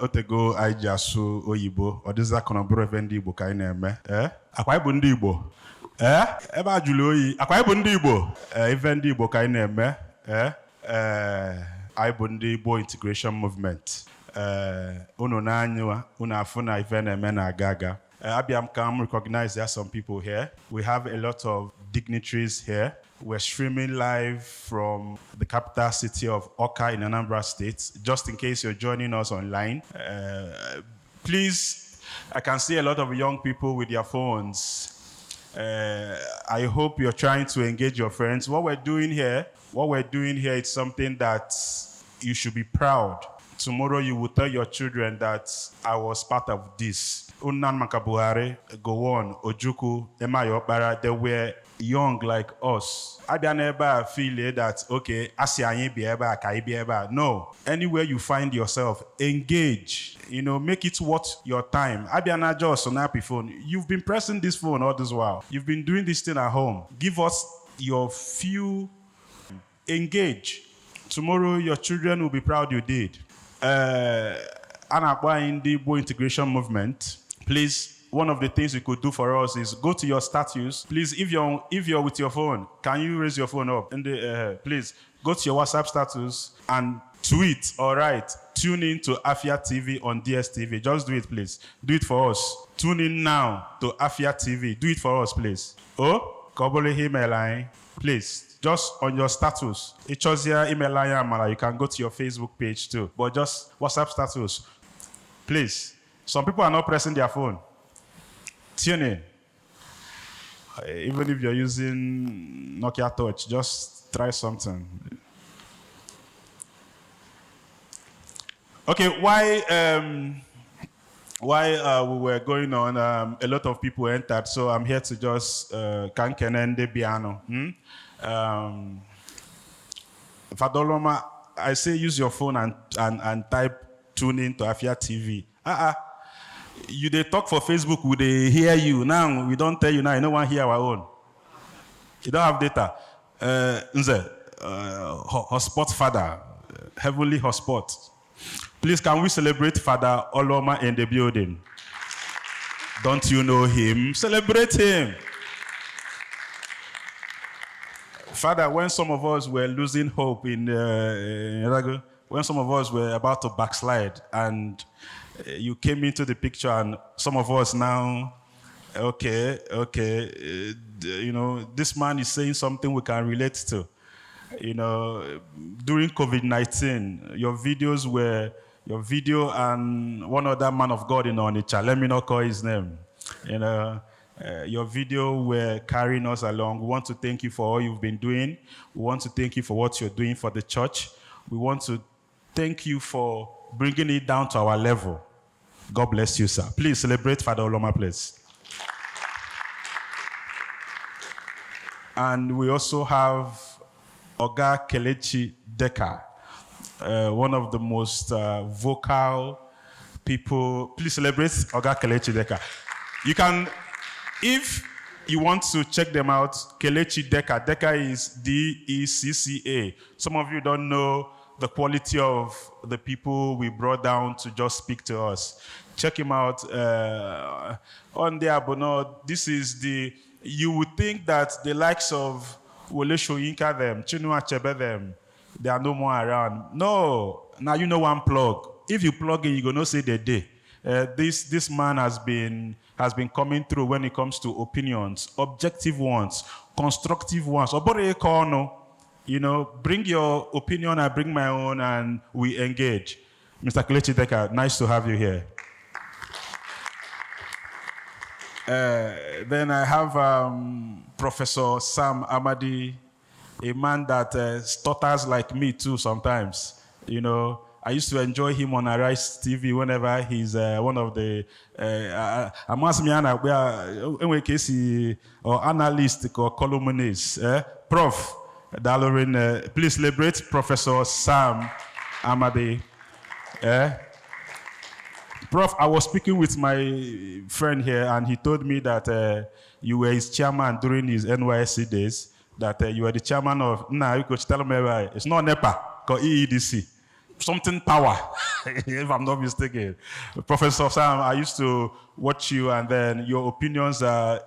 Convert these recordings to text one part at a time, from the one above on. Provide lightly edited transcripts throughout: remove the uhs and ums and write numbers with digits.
otego anyị ji asụ oyibo ọ dịza ka na bụrụ ebe ndị Igbo ka anyị na-eme akwa ịbụ ndị Igbo ebe a jụrụ oyi akwa ịbụ ndị Igbo ebe ndị Igbo ka anyị na-eme anyị bụ ndị Igbo Integration Movement unu n'anya unu afụ na ife na-eme na-aga aga Abia Kam recognize there are some people here. We have a lot of dignitaries here. We're streaming live from the capital city of Awka in Anambra State. Just in case you're joining us online, please, I can see a lot of young people with their phones. I hope you're trying to engage your friends. What we're doing here is something that you should be proud. Tomorrow you will tell your children that I was part of this. Unnan Makabuhari, Gowon, Ojuku, Emma Yopara, they were young like us. I never feel that, okay, no. Anywhere you find yourself, engage. You know, make it worth your time. Just on happy phone. You've been pressing this phone all this while. You've been doing this thing at home. Give us your few. Engage. Tomorrow your children will be proud you did. Anambra in the Igbo Integration Movement. Please, one of the things you could do for us is go to your status. Please, if you're with your phone, can you raise your phone up? Please, go to your WhatsApp status and tweet or write, tune in to Afia TV on DSTV. Just do it, please. Do it for us. Tune in now to Afia TV. Do it for us, please. Oh, Kobole email line. Please. Just on your status. It shows your email line. You can go to your Facebook page too. But just WhatsApp status. Please. Some people are not pressing their phone. Tune in. Even if you're using Nokia Touch, just try something. Okay, while we were going on, a lot of people entered, so I'm here to just Ndi Igbo. Fadoloma, I say use your phone and type tune in to Afia TV. You they talk for Facebook, would they hear you? Now we don't tell you now, no one hear our own. You don't have data. Hotspot Father, Heavenly Hotspot. Please, can we celebrate Father Oloma in the building? Don't you know him? Celebrate him. Father, when some of us were losing hope when some of us were about to backslide and you came into the picture and some of us now, you know, this man is saying something we can relate to. You know, during COVID-19, your video and one other man of God in Onitsha, let me not call his name, you know, your video were carrying us along. We want to thank you for all you've been doing. We want to thank you for what you're doing for the church. We want to thank you for bringing it down to our level. God bless you, sir. Please celebrate Father Oloma, please. And we also have Oga Kelechi Deka, one of the most vocal people. Please celebrate Oga Kelechi Deka. You can, if you want to check them out, Kelechi Deka. Deka is D-E-C-C-A. Some of you don't know the quality of the people we brought down to just speak to us. Check him out on there, but no, this is you would think that the likes of Wole Soyinka them, Chinua Achebe them, they are no more around. No, now you know one plug. If you plug in, you're gonna say the day. This man has been coming through when it comes to opinions, objective ones, constructive ones. You know, bring your opinion, I bring my own, and we engage. Mr. Kelechi Deka, nice to have you here. Then I have Professor Sam Amadi, a man that stutters like me too sometimes. You know, I used to enjoy him on Arise TV whenever he's one of the or analyst or columnist. Prof. Dalorin, please celebrate Professor Sam Amadi. Prof, I was speaking with my friend here, and he told me that you were his chairman during his NYSC days, that you were the chairman of, you could tell me, it's not NEPA, called EEDC. something power, if I'm not mistaken. Professor Sam, I used to watch you, and then your opinions are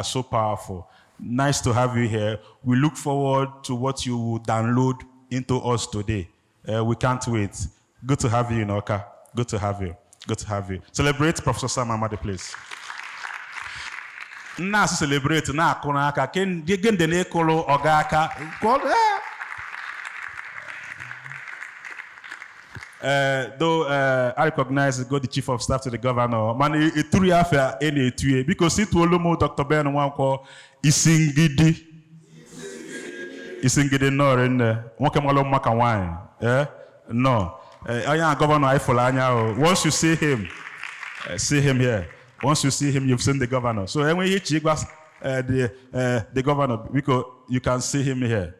so powerful. Nice to have you here. We look forward to what you will download into us today. We can't wait. Good to have you in Awka. Good to have you. Good to have you. Celebrate Professor Sam Amadi, please. Na celebrate na akuna aka ken gende na ekolo oga aka. Though I recognize God, the Chief of Staff to the Governor, man, it threw affair any two because it will lomo Dr. Ben Wanko Isingidi no in Wakamalo Makawan. No. I am Governor Ifolanya. Once you see him here. Once you see him, you've seen the governor. So when you chigwas the governor, because you can see him here.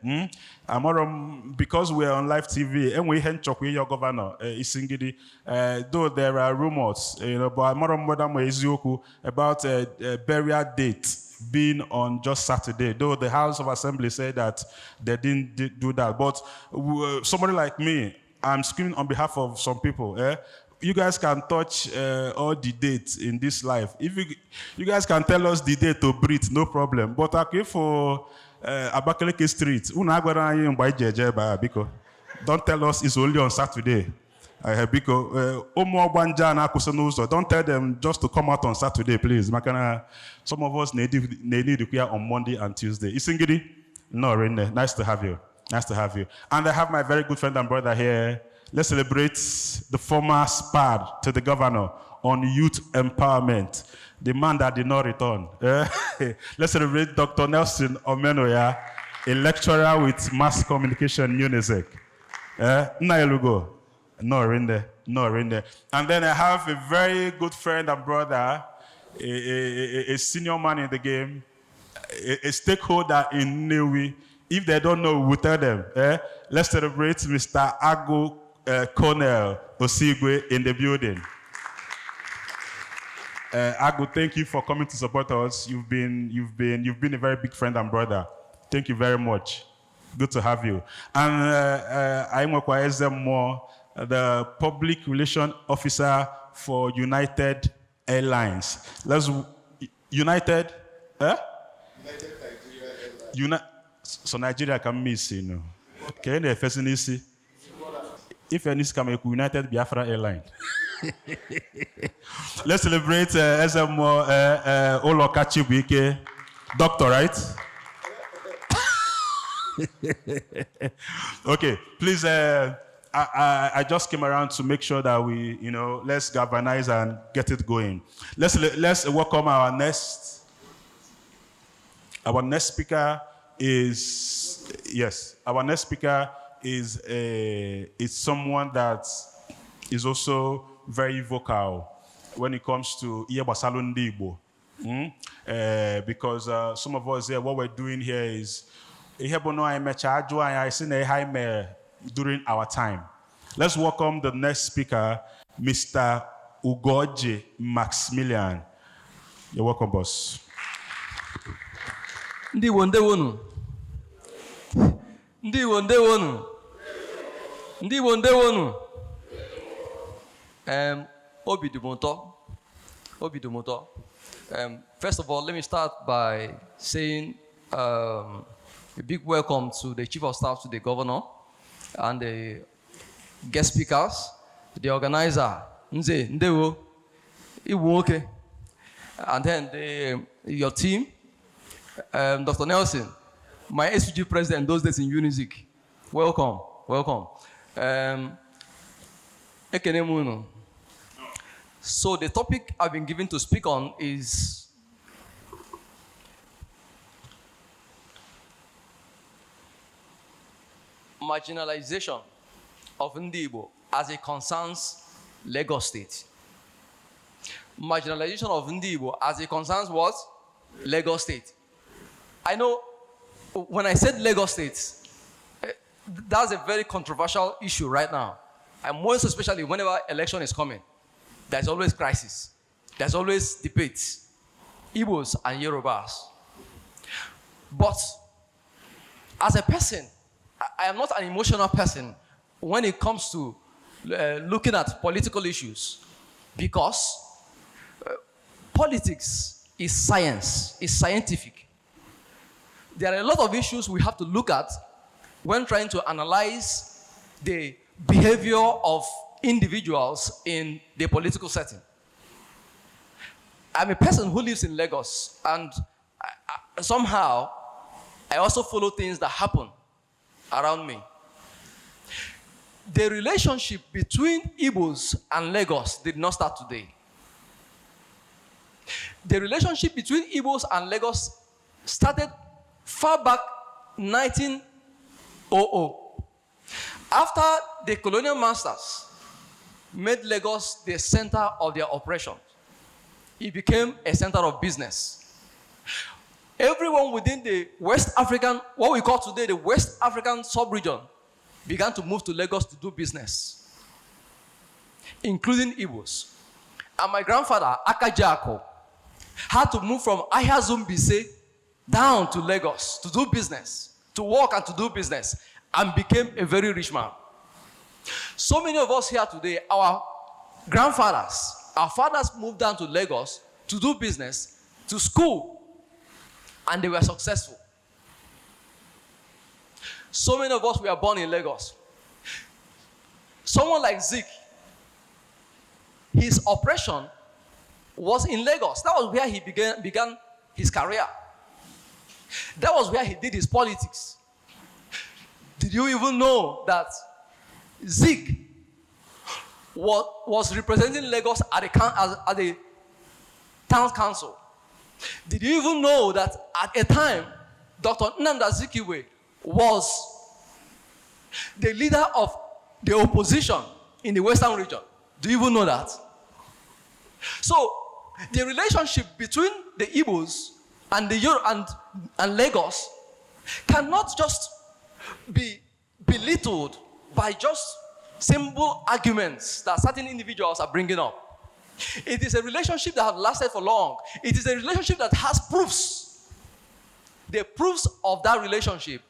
Because we're on live TV, and we hent chok with your governor, Isingidi. Though there are rumors, but about a burial date being on just Saturday. Though the House of Assembly said that they didn't do that, but somebody like me, I'm screaming on behalf of some people. You guys can touch all the dates in this life. If you guys can tell us the date to breathe, no problem. But okay, for Abakaliki Street, don't tell us it's only on Saturday. Don't tell them just to come out on Saturday, please. Some of us need to be on Monday and Tuesday. Isingidi? No, Rene. Nice to have you. Nice to have you. And I have my very good friend and brother here. Let's celebrate the former SPAD to the governor on youth empowerment, the man that did not return. Let's celebrate Dr. Nelson Omenoya, a lecturer with mass communication, UNISEC. Nailugo. No, Rinde. No, Rinde. And then I have a very good friend and brother, a senior man in the game, a stakeholder in Newi. If they don't know, we'll tell them. Let's celebrate Mr. Ago Cornell Osigwe in the building. Ago, thank you for coming to support us. You've been a very big friend and brother. Thank you very much. Good to have you. And I'm More, the public relation officer for United Airlines. United Nigeria. So Nigeria can miss, Okay, the first see. If any come United Biafra Airline. Let's celebrate SMO Oloka Chibuike, doctor, right? Okay, please. I just came around to make sure that we, let's galvanize and get it going. Let's welcome our next speaker. Our next speaker is someone that is also very vocal when it comes to Ndigbo. Because some of us here, what we're doing here is during our time. Let's welcome the next speaker, Mr. Ugoje Maximilian. You're welcome, boss. Ndigbo ndewonu. Obidumoto. First of all, let me start by saying a big welcome to the Chief of Staff to the Governor and the guest speakers, the organizer, Nze Ndewo, Iwoke, and then your team, Dr. Nelson, my SPG president those days in Unizik. Welcome. So the topic I've been given to speak on is marginalization of Ndigbo as it concerns Lagos State. Marginalization of Ndigbo as it concerns what? Lagos State. I know when I said Lagos State, that's a very controversial issue right now. And most especially whenever election is coming, there's always crisis. There's always debates. Igbos and Yorubas. But as a person, I am not an emotional person, when it comes to looking at political issues, because politics is science, is scientific. There are a lot of issues we have to look at when trying to analyze the behavior of individuals in the political setting. I'm a person who lives in Lagos, and somehow I also follow things that happen around me. The relationship between Igbos and Lagos did not start today. The relationship between Igbos and Lagos started far back 1900. After the colonial masters made Lagos the center of their oppression, it became a center of business. Everyone within the West African, what we call today the West African sub-region, began to move to Lagos to do business, including Igbos. And my grandfather, Akajako, had to move from Ayazumbise down to Lagos to do business, to work and to do business, and became a very rich man. So many of us here today, our grandfathers, our fathers moved down to Lagos to do business, to school, and they were successful. So many of us were born in Lagos. Someone like Zeke, his oppression was in Lagos. That was where he began his career. That was where he did his politics. Did you even know that Zeke was representing Lagos at the town council? Did you even know that at a time, Dr. Nnamdi Azikiwe was the leader of the opposition in the Western region? Do you even know that? So, the relationship between the Igbos and Lagos cannot just be belittled by just simple arguments that certain individuals are bringing up. It is a relationship that has lasted for long. It is a relationship that has proofs. The proofs of that relationship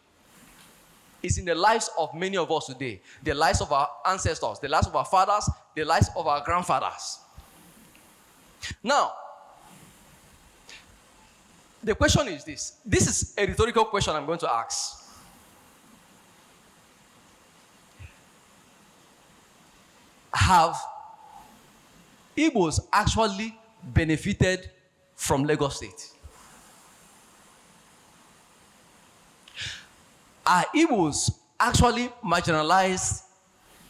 is in the lives of many of us today. The lives of our ancestors, the lives of our fathers, the lives of our grandfathers. Now, the question is this. This is a rhetorical question I'm going to ask. Have Igbos actually benefited from Lagos State? Are Igbos actually marginalized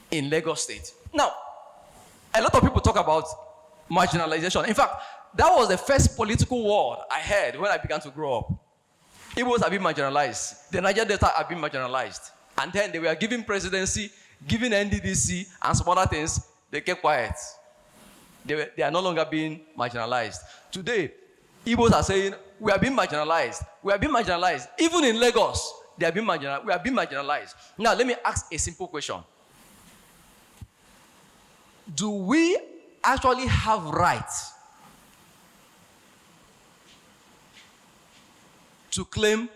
in Lagos State? Now, a lot of people talk about marginalization. In fact, that was the first political word I heard when I began to grow up. Igbos have been marginalized. The Niger Delta have been marginalized. And then they were given presidency, given NDDC, and some other things. They kept quiet. They are no longer being marginalized. Today, Igbos are saying, we are being marginalized. We are being marginalized. Even in Lagos, they are being marginalized. We are being marginalized. Now, let me ask a simple question. Do we actually have rights to claim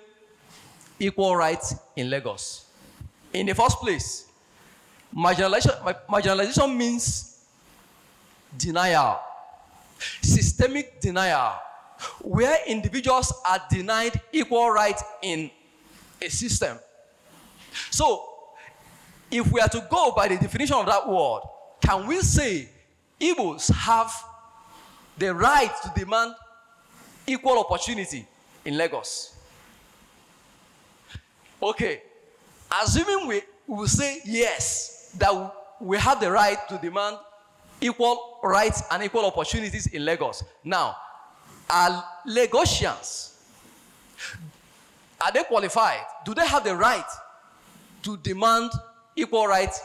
equal rights in Lagos? In the first place, marginalization means denial, systemic denial, where individuals are denied equal rights in a system. So, if we are to go by the definition of that word, can we say Igbos have the right to demand equal opportunity in Lagos? Okay, assuming we will say yes, that we have the right to demand equal rights and equal opportunities in Lagos. Now, are Lagosians, are they qualified? Do they have the right to demand equal rights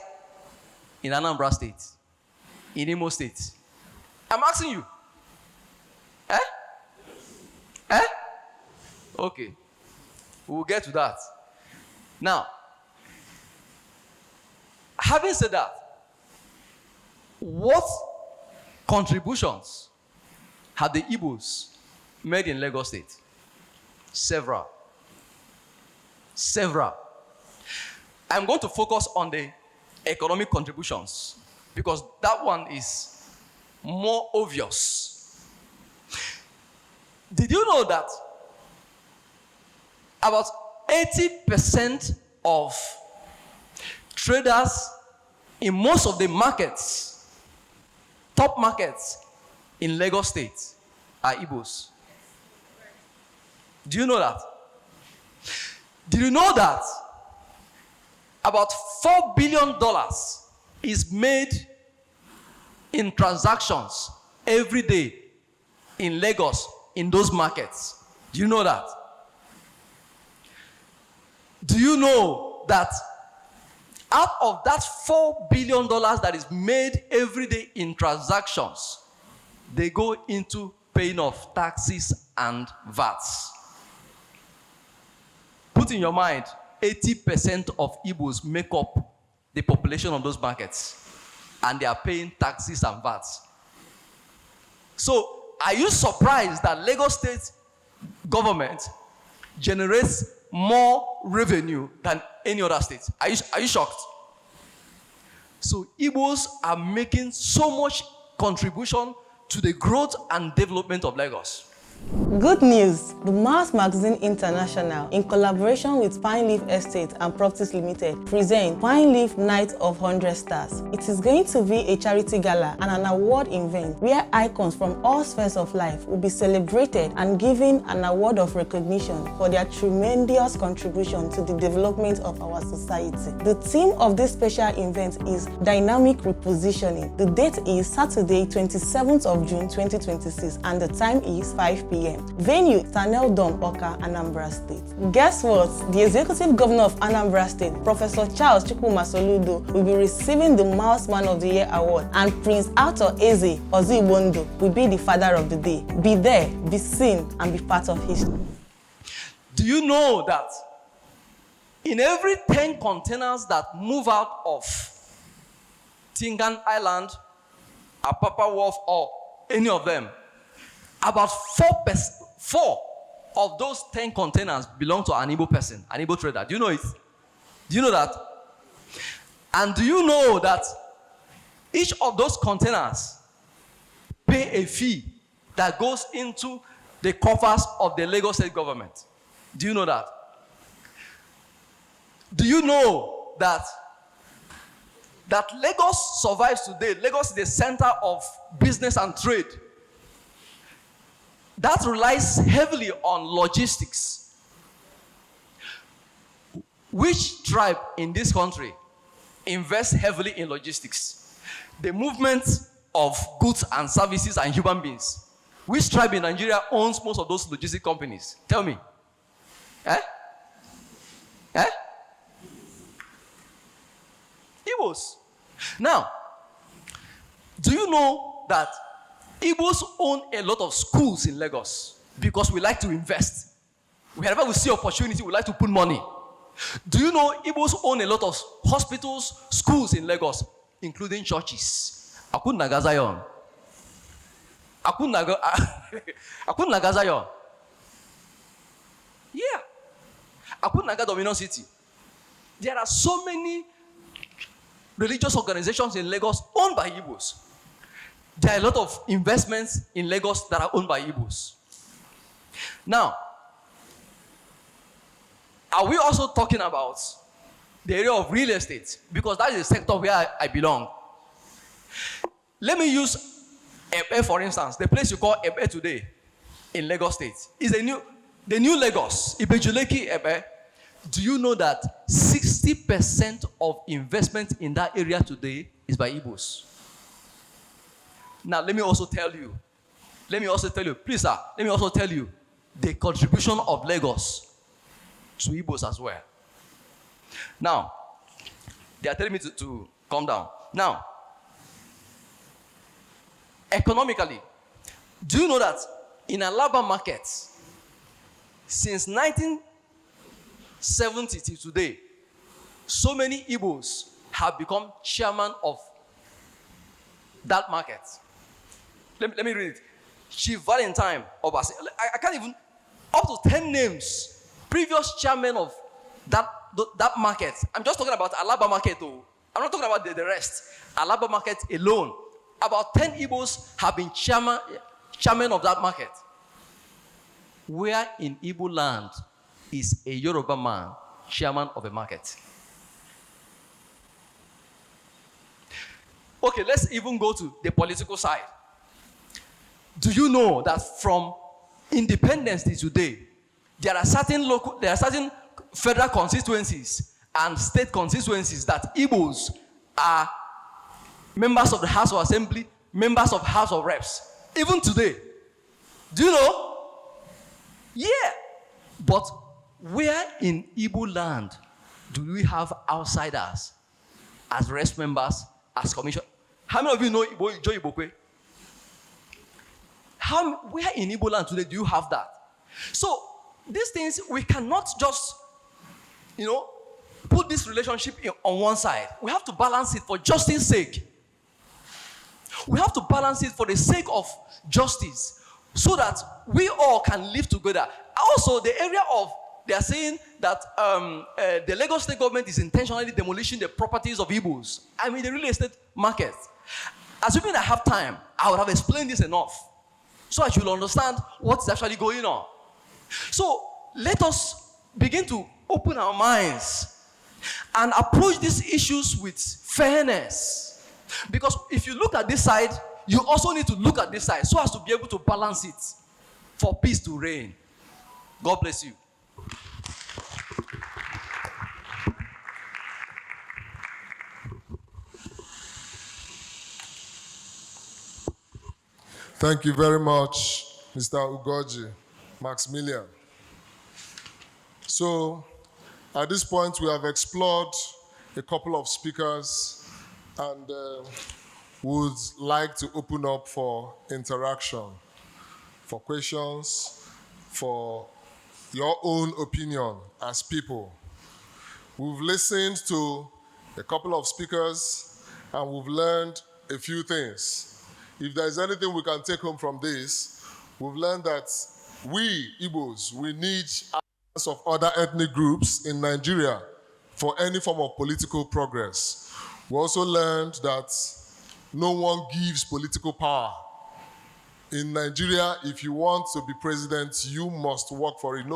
in Anambra State, in Imo State? I'm asking you. Eh? Eh? Okay. We'll get to that. Now, having said that, what contributions have the Igbos made in Lagos State? Several. I'm going to focus on the economic contributions, because that one is more obvious. Did you know that about 80% of traders in most of the markets, top markets in Lagos State, are Igbos? Do you know that? Did you know that about $4 billion is made in transactions every day in Lagos, in those markets? Do you know that? Do you know that out of that $4 billion that is made every day in transactions, they go into paying of taxes and VATs? Put in your mind, 80% of Igbos make up the population of those markets, and they are paying taxes and VATs. So, are you surprised that Lagos State government generates more revenue than any other state? Are you shocked? So, Igbos are making so much contribution to the growth and development of Lagos. Good news! The Mars Magazine International, in collaboration with Pine Leaf Estate and Properties Limited, present Pine Leaf Night of 100 Stars. It is going to be a charity gala and an award event where icons from all spheres of life will be celebrated and given an award of recognition for their tremendous contribution to the development of our society. The theme of this special event is Dynamic Repositioning. The date is Saturday, 27th of June 2026, and the time is 5 p.m. Venue, Tanel Dome, Awka, Anambra State. Guess what? The Executive Governor of Anambra State, Professor Charles Chukwuma Soludo, will be receiving the Mouse Man of the Year award, and Prince Arthur Eze Ozigbondo will be the father of the day. Be there, be seen, and be part of history. Do you know that in every 10 containers that move out of Tingan Island, Apapa Wharf, or any of them, about 4 of those 10 containers belong to an Igbo person, an Igbo trader. Do you know it? Do you know that? And do you know that each of those containers pay a fee that goes into the coffers of the Lagos State government? Do you know that? Do you know that Lagos survives today? Lagos is the center of business and trade. That relies heavily on logistics. Which tribe in this country invests heavily in logistics? The movement of goods and services and human beings. Which tribe in Nigeria owns most of those logistic companies? Tell me. Igbos. Now, do you know that Igbos own a lot of schools in Lagos because we like to invest? Wherever we see opportunity, we like to put money. Do you know Igbos own a lot of hospitals, schools in Lagos, including churches? Akun Nagazayon. Akun Nagazayon. Yeah. Akun Naga Dominion City. There are so many religious organizations in Lagos owned by Igbos. There are a lot of investments in Lagos that are owned by Igbos. Now, are we also talking about the area of real estate? Because that is the sector where I belong. Let me use Ebe, for instance. The place you call Ebe today in Lagos State is the new Lagos, Ibejuleki Ebe. Do you know that 60% of investment in that area today is by Igbos? Now, let me also tell you, please sir, let me also tell you the contribution of Lagos to Igbos as well. Now, they are telling me to calm down. Now, economically, do you know that in Alaba market, since 1970 till today, so many Igbos have become chairman of that market? Let me read it. Chief Valentine Obasi. I can't even, up to 10 names, previous chairman of that market. I'm just talking about Alaba market though. I'm not talking about the rest. Alaba market alone, about 10 Igbos have been chairman of that market. Where in Igbo land is a Yoruba man chairman of a market? Okay, let's even go to the political side. Do you know that from independence to today, there are certain federal constituencies and state constituencies that Igbos are members of the House of Assembly, members of House of Reps. Even today. Do you know? Yeah. But where in Igbo land do we have outsiders as Reps members, as commission? How many of you know Joe Ibokwe? Where in Igbo land today do you have that? So these things, we cannot just, put this relationship on one side. We have to balance it for justice's sake. We have to balance it for the sake of justice so that we all can live together. Also, the area of, they are saying that the Lagos state government is intentionally demolishing the properties of Igbos. I mean, the real estate market. Assuming I have time, I would have explained this enough so that you'll understand what's actually going on. So let us begin to open our minds and approach these issues with fairness. Because if you look at this side, you also need to look at this side so as to be able to balance it for peace to reign. God bless you. Thank you very much, Mr. Ugoji, Maximilian. So, at this point, we have explored a couple of speakers and would like to open up for interaction, for questions, for your own opinion as people. We've listened to a couple of speakers and we've learned a few things. If there's anything we can take home from this, we've learned that we, Igbos, we need alliance of other ethnic groups in Nigeria for any form of political progress. We also learned that no one gives political power. In Nigeria, if you want to be president, you must work for it.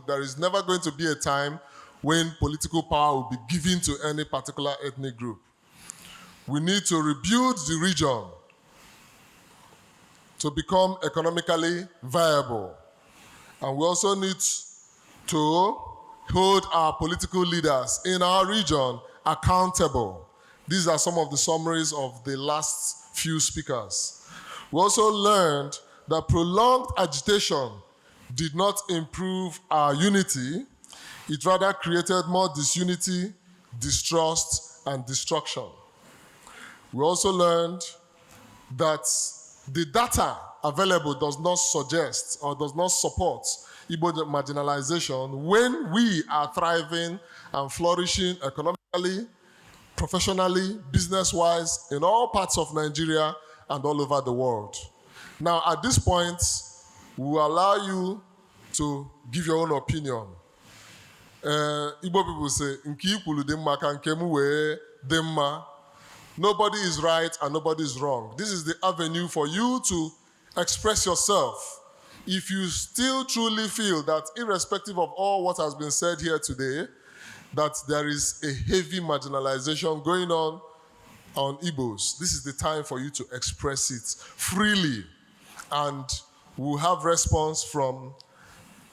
There is never going to be a time when political power will be given to any particular ethnic group. We need to rebuild the region to become economically viable. And we also need to hold our political leaders in our region accountable. These are some of the summaries of the last few speakers. We also learned that prolonged agitation did not improve our unity. It rather created more disunity, distrust, and destruction. We also learned that the data available does not suggest or does not support Igbo marginalization when we are thriving and flourishing economically, professionally, business-wise, in all parts of Nigeria and all over the world. Now, at this point, we will allow you to give your own opinion. Igbo people say, "Nki ikwulu dị mma ka nke m wee dị mma." Nobody is right and nobody is wrong. This is the avenue for you to express yourself. If you still truly feel that, irrespective of all what has been said here today, that there is a heavy marginalization going on Igbos, this is the time for you to express it freely. And we'll have response from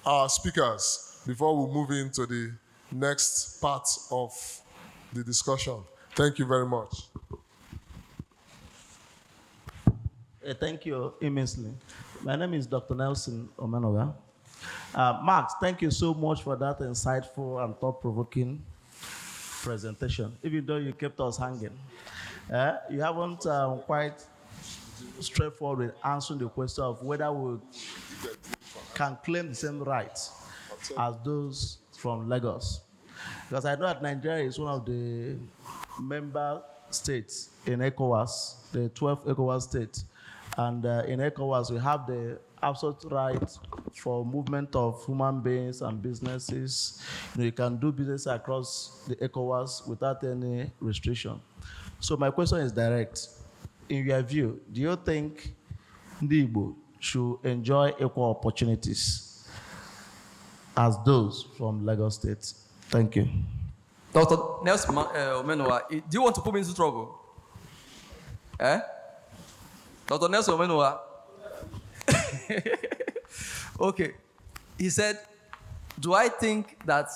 our speakers before we move into the next part of the discussion. Thank you very much. Thank you immensely. My name is Dr. Nelson Omenoga. Max, thank you so much for that insightful and thought-provoking presentation, even though you kept us hanging. You haven't quite straightforward with answering the question of whether we can claim the same rights as those from Lagos. Because I know that Nigeria is one of the member states in ECOWAS, the 12 ECOWAS states. And in ECOWAS, we have the absolute right for movement of human beings and businesses. You can do business across the ECOWAS without any restriction. So my question is direct. In your view, do you think Ndi Igbo should enjoy equal opportunities as those from Lagos State? Thank you. Dr. Nelson Omenowa, do you want to put me into trouble? Eh? Dr. Nelson Omenowa? Okay. He said, do I think that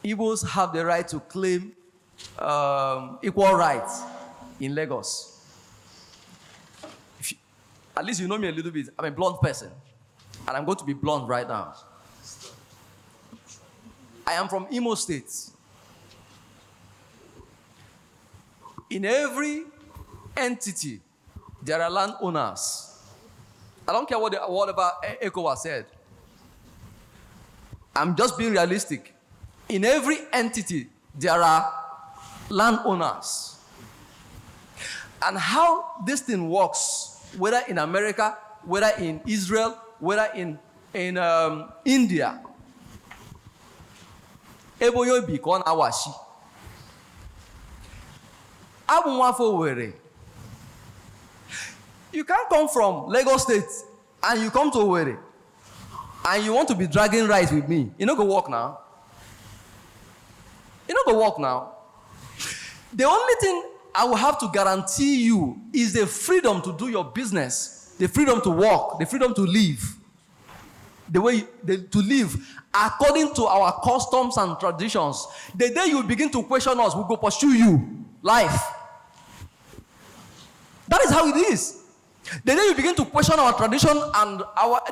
Igbos have the right to claim equal rights in Lagos? At least you know me a little bit. I'm a blunt person. And I'm going to be blunt right now. I am from Imo State. In every entity, there are landowners. I don't care whatever ECOWAS said. I'm just being realistic. In every entity, there are landowners. And how this thing works, whether in America, whether in Israel, whether in India, eboyo bi kon awashi. You can't come from Lagos State and you come to Owerri and you want to be dragging rights with me. You not go walk now. You not go walk now. The only thing I will have to guarantee you is the freedom to do your business, the freedom to walk, the freedom to live, to live according to our customs and traditions. The day you begin to question us, we go pursue you. Life. That is how it is. The day you begin to question our tradition and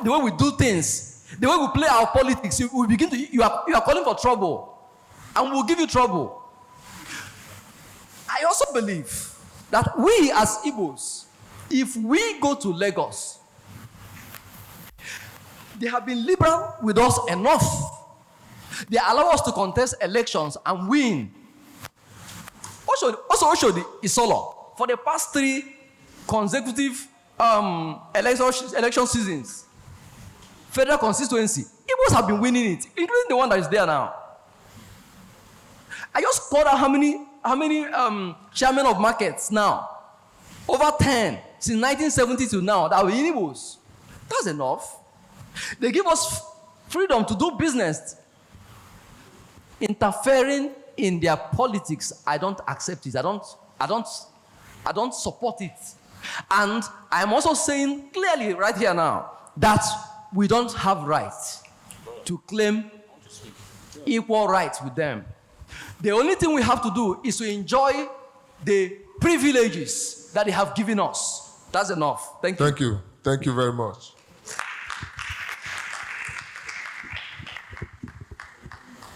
the way we do things, the way we play our politics, you are calling for trouble. And we'll give you trouble. I also believe that we as Igbos, if we go to Lagos, they have been liberal with us enough. They allow us to contest elections and win. Also, Oshodi Isolo, for the past 3 consecutive election seasons, federal constituency, Igbos have been winning it, including the one that is there now. I just called out how many chairmen of markets now. Over 10 since 1970 to now that were in Igbos. That's enough. They give us freedom to do business. Interfering in their politics, I don't accept it. I don't support it. And I'm also saying clearly right here now that we don't have rights to claim equal rights with them. The only thing we have to do is to enjoy the privileges that they have given us. That's enough. Thank you. Thank you. Thank you very much.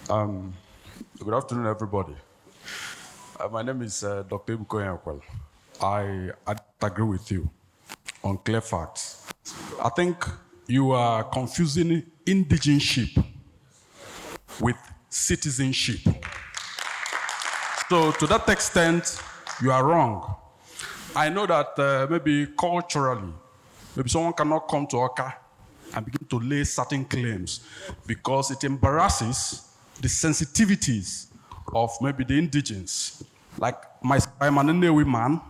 Good afternoon, everybody. My name is Dr. Igbo. I agree with you on clear facts. I think you are confusing indigenship with citizenship. So to that extent, you are wrong. I know that maybe culturally, maybe someone cannot come to Awka and begin to lay certain claims because it embarrasses the sensitivities of maybe the indigens. Like I'm an Nnewi man,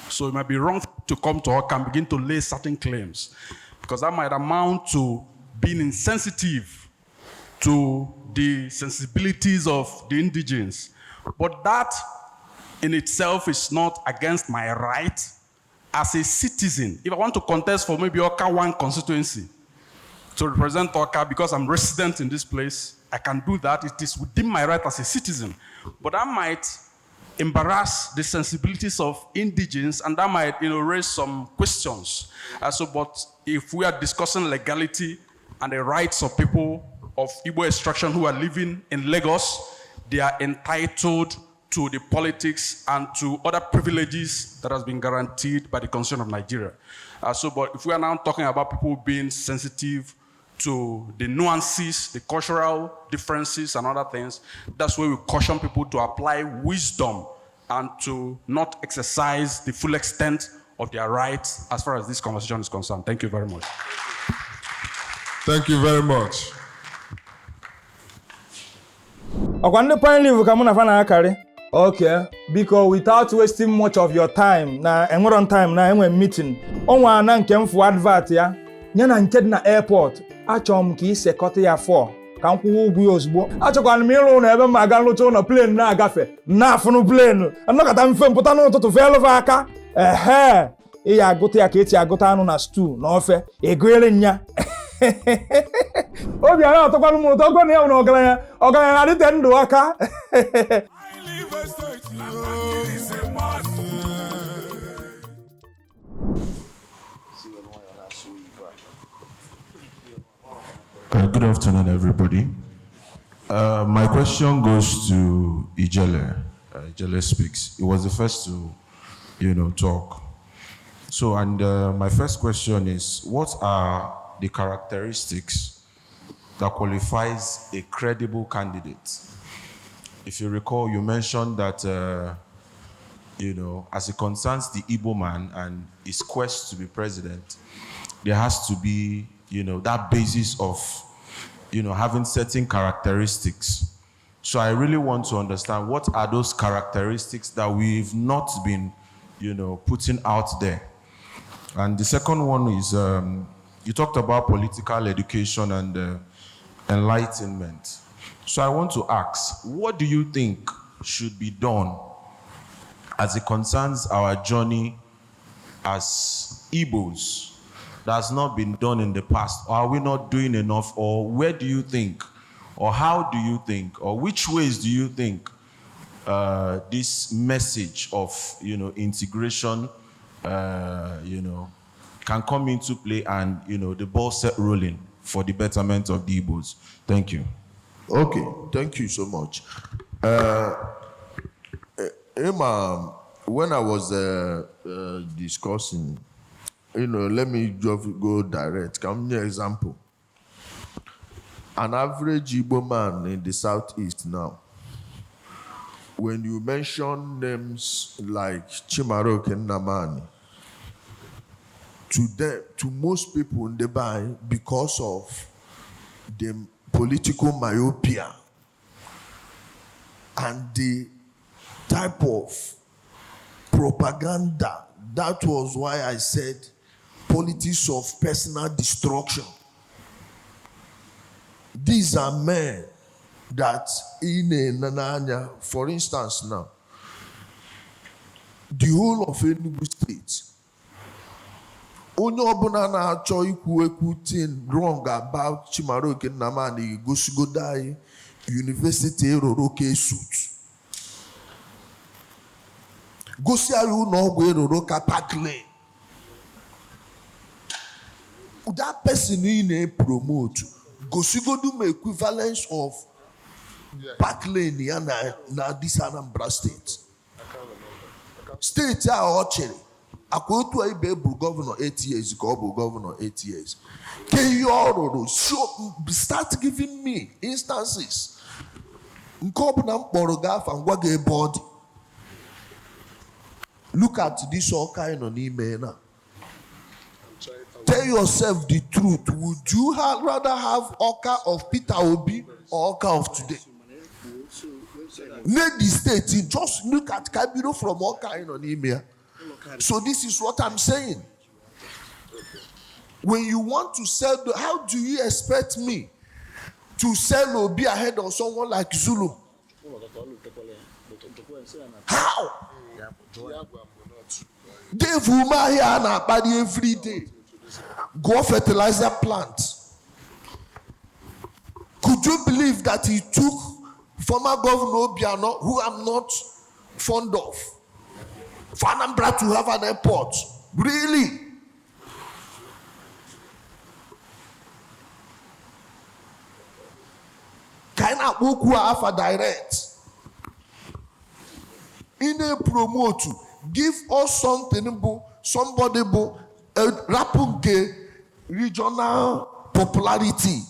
so it might be wrong to come to Awka and begin to lay certain claims because that might amount to being insensitive to the sensibilities of the indigens. But that in itself is not against my right as a citizen. If I want to contest for maybe Awka 1 constituency to represent Awka because I'm resident in this place, I can do that. It is within my right as a citizen. But that might embarrass the sensibilities of indigens and that might raise some questions. But if we are discussing legality and the rights of people of Igbo extraction who are living in Lagos, they are entitled to the politics and to other privileges that has been guaranteed by the Constitution of Nigeria. But if we are now talking about people being sensitive to the nuances, the cultural differences and other things, that's where we caution people to apply wisdom and to not exercise the full extent of their rights as far as this conversation is concerned. Thank you very much. Thank you very much. Ọkwa ndị point leave ka mụ na fa na-akarị. Okay, because without wasting much of your time, na enwere time na enwe meeting. Onwa na nke mfu advert ya, nye na nke dị na airport. Achọrọ m ka ị sekọta ya for ka m kwụwa ụgwọ ya ozugbo. Achọkwara m ịrụ ụlọ ebe m aga nlụcha ụlọ plane na-agafe. Na-afụnụ plane. Anọkọta mfe mpụta n'ụtụtụ feelụva aka. Ị ya agụta ya ka eti agụta anụ na stew na ofe. Egoere nya. Obi ara atọkwalụ m ụtọ ọgọ na ya na ọgaranya na-adịte ndụ aka. Good afternoon, everybody. My question goes to Ijele. Ijele speaks. He was the first to, talk. So, and my first question is, what are the characteristics that qualifies a credible candidate? If you recall, you mentioned that, as it concerns the Igbo man and his quest to be president, there has to be, that basis of, having certain characteristics. So I really want to understand what are those characteristics that we've not been, putting out there. And the second one is, you talked about political education and enlightenment. So I want to ask, what do you think should be done as it concerns our journey as Igbos that has not been done in the past? Or are we not doing enough? Or where do you think, or how do you think, or which ways do you think this message of, integration, can come into play and, the ball set rolling for the betterment of the Igbos? Thank you. Okay, thank you so much. Emma, when I was discussing, let me just go direct. Come here, example. An average Igbo man in the southeast now, when you mention names like Chimaroke and Namani, to most people they buy because of the political myopia and the type of propaganda. That was why I said politics of personal destruction. These are men that in Nananya, for instance now, the whole of Ndigbo State, onye ọbụla na-achọ ikwu ekwutin wrong about Chimaroke Nnamani gosigodo anyị University eroro ka suit. Gosi anyị ụlọ ọgwụ eroro ka Park Lane. That person in a promote gosigodo my equivalence of Park Lane ya na this Anambra State. State ya ọchịrị. Akwotu Ibe bụ governor 8 years, Kobo governor 8 years. Can you all start giving me instances? Nkobu na mporogafa ngwaga body. Look at this Awka in an email now. Tell yourself the truth. Would you rather have Awka of Peter Obi or Awka of today? Name the state. Just look at Kabiro from Awka in an email. So this is what I'm saying. When you want to sell, how do you expect me to sell Obi ahead of someone like Zulu? How? Dave Uma here na body every day. Go fertilizer plant. Could you believe that he took former Governor Obiano, who I'm not fond of, for Anambra to have an airport? Really? Kind of who have a direct. In a promote, give us something, somebody, rapunke regional popularity.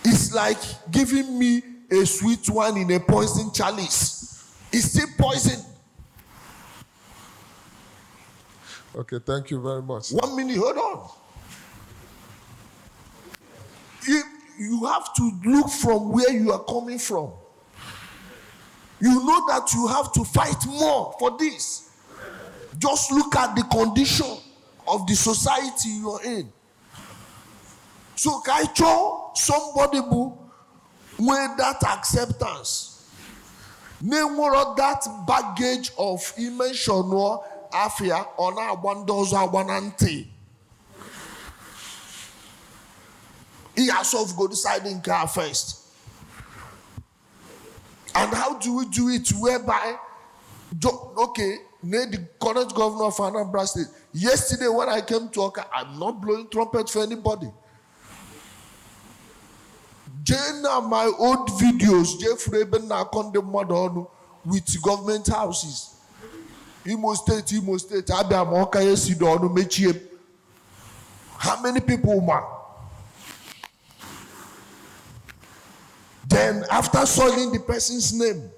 It's like giving me a sweet wine in a poison chalice. It's still poison. Okay, thank you very much. 1 minute, hold on. You have to look from where you are coming from. You know that you have to fight more for this. Just look at the condition of the society you are in. So, Kaicho, somebody who with that acceptance, name more of that baggage of emotion or afia on our windows or one auntie. He has to go decide in car first. And how do we do it? Whereby, okay, the current governor of Anambra State, yesterday when I came to Awka, I'm not blowing trumpet for anybody. Jenna, my old videos, Jeff Reben na konde modern with government houses. Imo State, Abia Awka Yesidonu Mechie. How many people, man? Then, after soiling the person's name,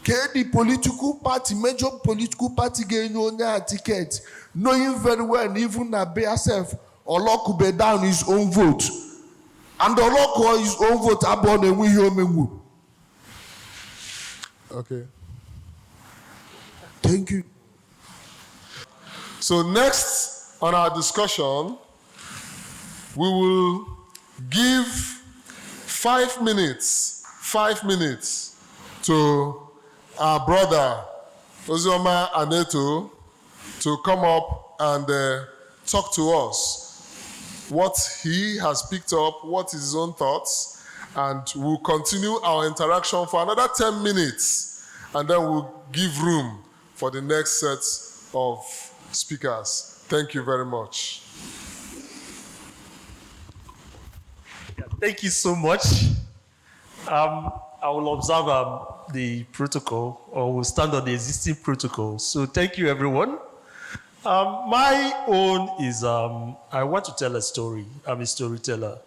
the political party, major political party, getting on their ticket, knowing very well, even that herself, Olo could be down his own vote. And Olo call his own vote about the way. Okay. Thank you. So, next on our discussion, we will give 5 minutes to our brother Ozioma Aneto to come up and talk to us what he has picked up, what is his own thoughts, and we'll continue our interaction for another 10 minutes, and then we'll give room for the next set of speakers. Thank you very much. Thank you so much. I will observe the protocol, or will stand on the existing protocol. So thank you, everyone. My own is, I want to tell a story. I'm a storyteller.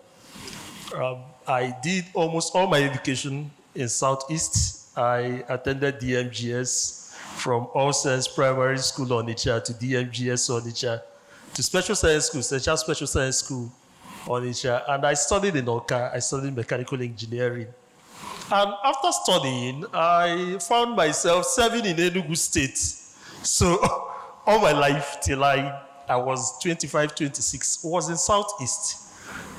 I did almost all my education in Southeast. I attended DMGS from All Science Primary School Onitsha to DMGS Onitsha to Special Science School, Central Special Science School Onitsha, and I studied in Awka. I studied mechanical engineering. And after studying, I found myself serving in Enugu State. So all my life till I was 25, 26, was in Southeast.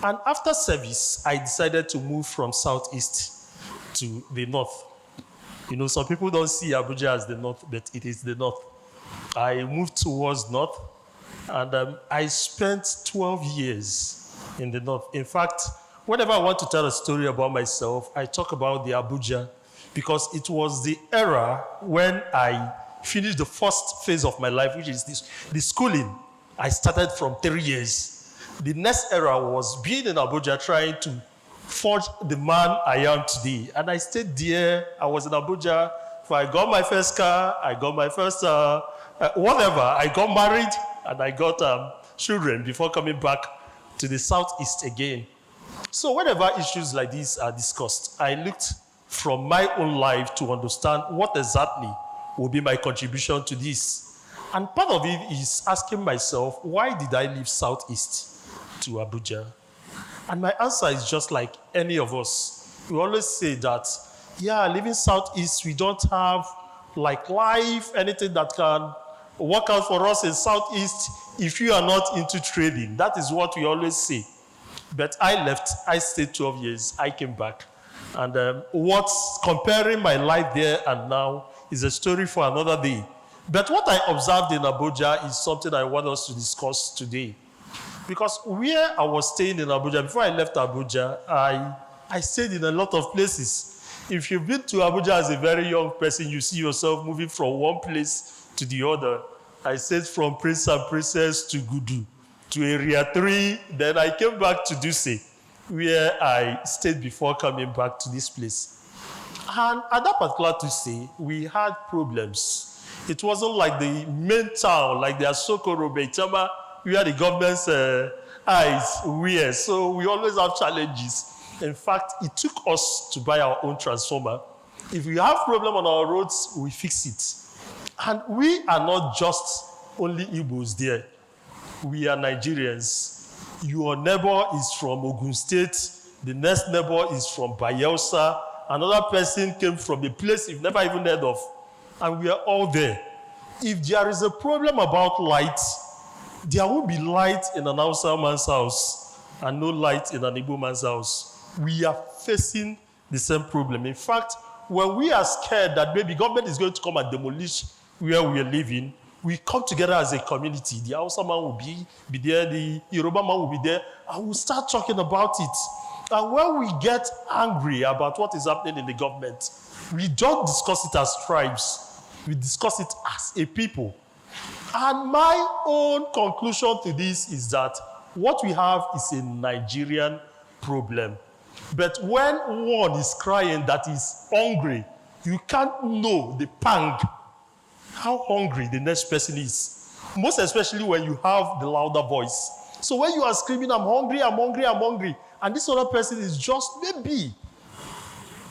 And after service, I decided to move from Southeast to the North. You know, some people don't see Abuja as the North, but it is the North. I moved towards North, and I spent 12 years in the North. In fact, whenever I want to tell a story about myself, I talk about the Abuja, because it was the era when I finished the first phase of my life, which is the schooling. I started from 3 years. The next era was being in Abuja, trying to forge the man I am today. And I stayed there. I was in Abuja. So I got my first car. I got my first whatever. I got married, and I got children before coming back to the Southeast again. So whenever issues like these are discussed, I looked from my own life to understand what exactly will be my contribution to this. And part of it is asking myself, why did I leave Southeast to Abuja? And my answer is just like any of us. We always say that, yeah, living Southeast, we don't have like life, anything that can work out for us in Southeast if you are not into trading. That is what we always say. But I left, I stayed 12 years, I came back. And what's comparing my life there and now is a story for another day. But what I observed in Abuja is something I want us to discuss today. Because where I was staying in Abuja, before I left Abuja, I stayed in a lot of places. If you've been to Abuja as a very young person, you see yourself moving from one place to the other. I stayed from Prince and Princess to Gudu, to Area 3. Then I came back to Duse, where I stayed before coming back to this place. And at that particular Duse, we had problems. It wasn't like the main town, like the Asokoro, Beitama, where the government's eyes were. So we always have challenges. In fact, it took us to buy our own transformer. If we have problem on our roads, we fix it. And we are not just only Igbos there. We are Nigerians. Your neighbor is from Ogun State. The next neighbor is from Bayelsa. Another person came from a place you've never even heard of. And we are all there. If there is a problem about light, there will be light in an Hausa man's house and no light in an Igbo man's house. We are facing the same problem. In fact, when we are scared that maybe government is going to come and demolish where we are living, we come together as a community. The Hausa man will be there, the Yoruba man will be there, and we'll start talking about it. And when we get angry about what is happening in the government, we don't discuss it as tribes. We discuss it as a people. And my own conclusion to this is that what we have is a Nigerian problem. But when one is crying that is hungry, you can't know the pang, how hungry the next person is. Most especially when you have the louder voice. So when you are screaming, I'm hungry, I'm hungry, I'm hungry, and this other person is just maybe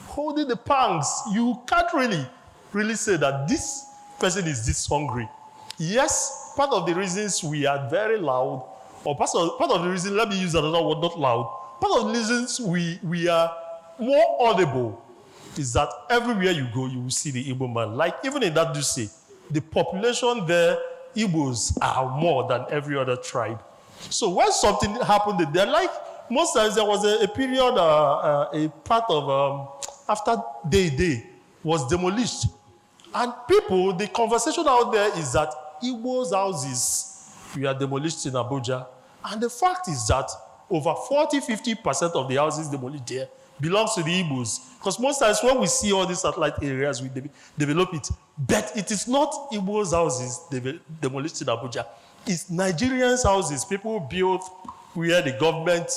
holding the pangs, you can't really say that this person is this hungry. Yes, part of the reasons we are very loud, or part of the reason, let me use another word, not loud, part of the reasons we are more audible is that everywhere you go, you will see the Igbo man. Like even in that Duse, the population there, Igbos are more than every other tribe. So when something happened there, like most times there was a period, a part of, after Day was demolished. And people, the conversation out there is that Igbo's houses were demolished in Abuja. And the fact is that over 40-50% of the houses demolished there belongs to the Igbos. Because most times when we see all these satellite areas, we develop it. But it is not Igbo's houses demolished in Abuja. It's Nigerians' houses, people built where the government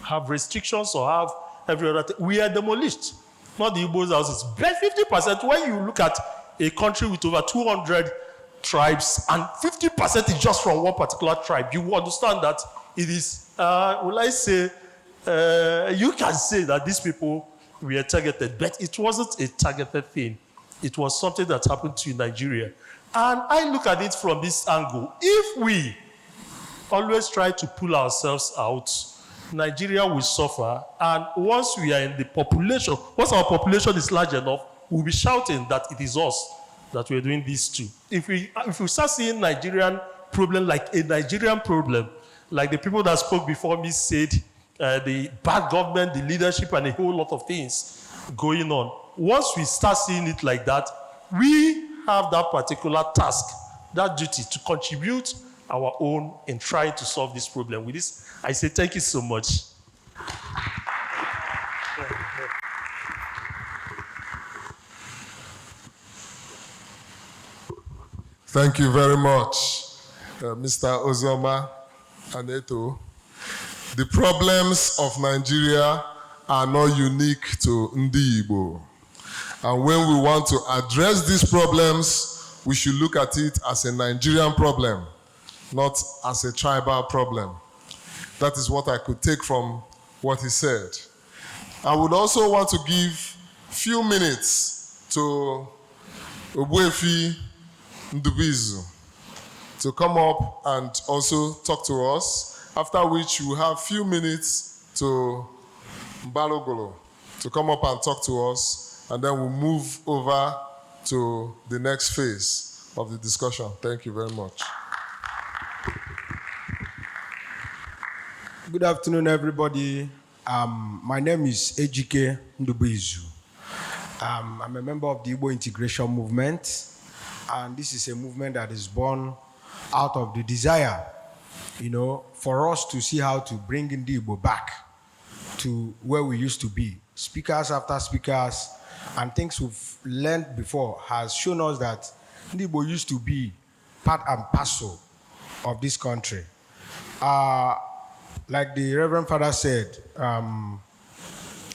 have restrictions or have every other thing. We are demolished, not the Igbo's houses. But 50%, when you look at a country with over 200 tribes, and 50% is just from one particular tribe, you understand that it is, will I say, you can say that these people were targeted, but it wasn't a targeted thing. It was something that happened to Nigeria. And I look at it from this angle. If we always try to pull ourselves out, Nigeria will suffer. And once we are in the population, once our population is large enough, we'll be shouting that it is us that we're doing this too. If we start seeing Nigerian problem like a Nigerian problem, like the people that spoke before me said, the bad government, the leadership, and a whole lot of things going on. Once we start seeing it like that, we have that particular task, that duty to contribute our own in trying to solve this problem. With this, I say thank you so much. Thank you very much, Mr. Ozoma Aneto. The problems of Nigeria are not unique to Ndi Igbo. And when we want to address these problems, we should look at it as a Nigerian problem, not as a tribal problem. That is what I could take from what he said. I would also want to give a few minutes to Ogbuefi Ndubizu to come up and also talk to us, after which we'll have a few minutes to Mbalogolo to come up and talk to us, and then we'll move over to the next phase of the discussion. Thank you very much. Good afternoon, everybody. My name is Ejike Ndubizu. I'm a member of the Igbo Integration Movement, and this is a movement that is born out of the desire, for us to see how to bring Ndigbo back to where we used to be. Speakers after speakers and things we've learned before has shown us that Ndigbo used to be part and parcel of this country. Like the Reverend Father said,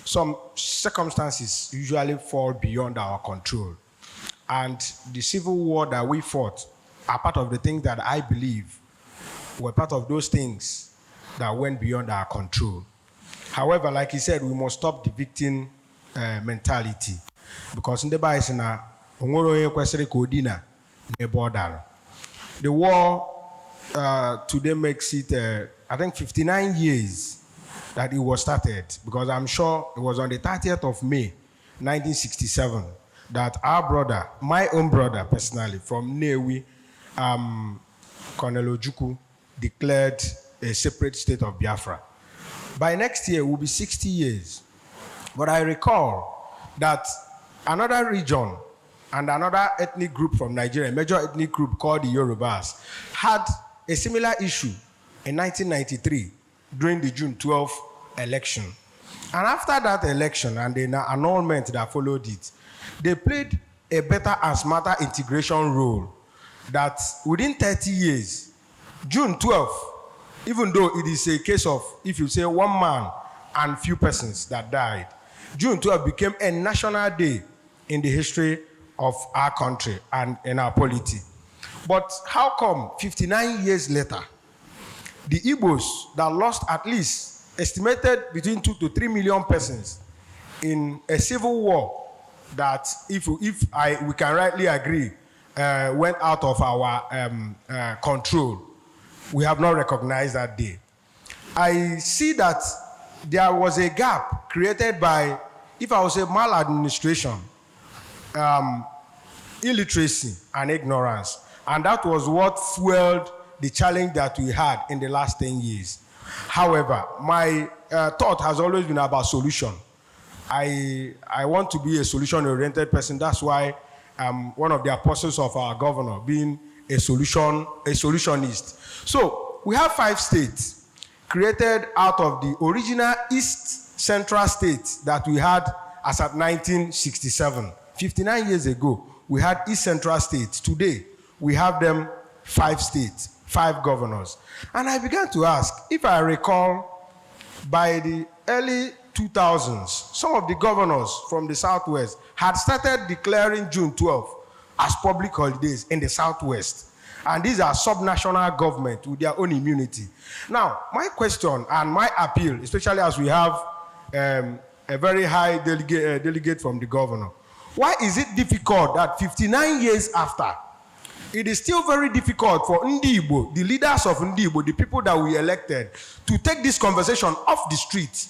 some circumstances usually fall beyond our control. And the civil war that we fought are part of the things that I believe were part of those things that went beyond our control. However, like he said, we must stop the victim mentality. Because in the Bible, The war today makes it, I think, 59 years that it was started, because I'm sure it was on the 30th of May, 1967, that our brother, my own brother personally, from Nnewi, Colonel Ojukwu, declared a separate state of Biafra. By next year, it will be 60 years. But I recall that another region and another ethnic group from Nigeria, a major ethnic group called the Yorubas, had a similar issue in 1993 during the June 12 election. And after that election and the annulment that followed it, they played a better and smarter integration role that within 30 years, June 12, even though it is a case of, if you say one man and few persons that died, June 12 became a national day in the history of our country and in our polity. But how come 59 years later, the Igbos that lost at least estimated between 2 to 3 million persons in a civil war that, if we can rightly agree, went out of our control, we have not recognized that day. I see that there was a gap created by, if I would say, maladministration, illiteracy, and ignorance. And that was what fueled the challenge that we had in the last 10 years. However, my thought has always been about solution. I want to be a solution-oriented person. That's why I'm one of the apostles of our governor, being a solutionist. So we have 5 states created out of the original East Central states that we had as at 1967. 59 years ago, we had East Central states. Today, we have them 5 states, 5 governors. And I began to ask, if I recall, by the early 2000s, some of the governors from the Southwest had started declaring June 12 as public holidays in the Southwest. And these are subnational government with their own immunity. Now, my question and my appeal, especially as we have a very high delegate from the governor, why is it difficult that 59 years after, it is still very difficult for Ndigbo, the leaders of Ndigbo, the people that we elected, to take this conversation off the street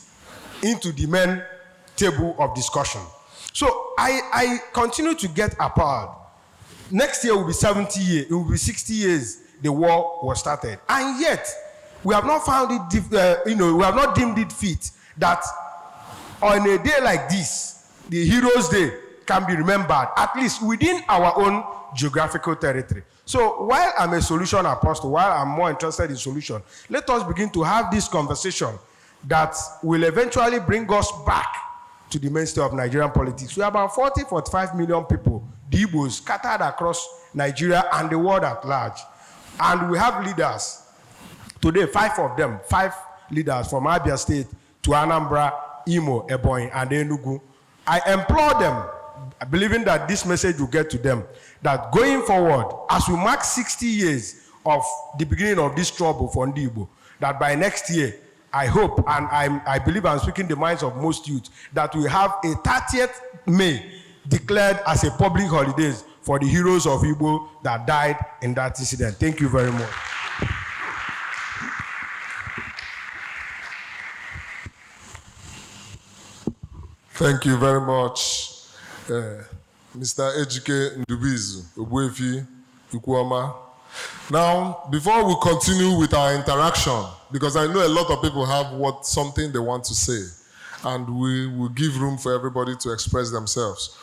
into the main table of discussion? So I continue to get appalled. Next year will be 70 years, it will be 60 years the war was started. And yet, we have not found it, we have not deemed it fit that on a day like this, the Heroes' Day can be remembered, at least within our own geographical territory. So while I'm a solution apostle, while I'm more interested in solution, let us begin to have this conversation that will eventually bring us back to the mainstay of Nigerian politics. We have about 45 million people, the Igbos, scattered across Nigeria and the world at large. And we have leaders, today 5 of them, 5 leaders from Abia State to Anambra, Imo, Ebonyi, and Enugu. I implore them, believing that this message will get to them, that going forward, as we mark 60 years of the beginning of this trouble for Ndigbo, that by next year, I hope, and I believe I'm speaking the minds of most youth, that we have a 30th May declared as a public holiday for the heroes of Igbo that died in that incident. Thank you very much. Thank you very much, Mr. Ejike Ndubizu, Ogbuefi Ikuoma. Now, before we continue with our interaction, because I know a lot of people have something they want to say, and we will give room for everybody to express themselves.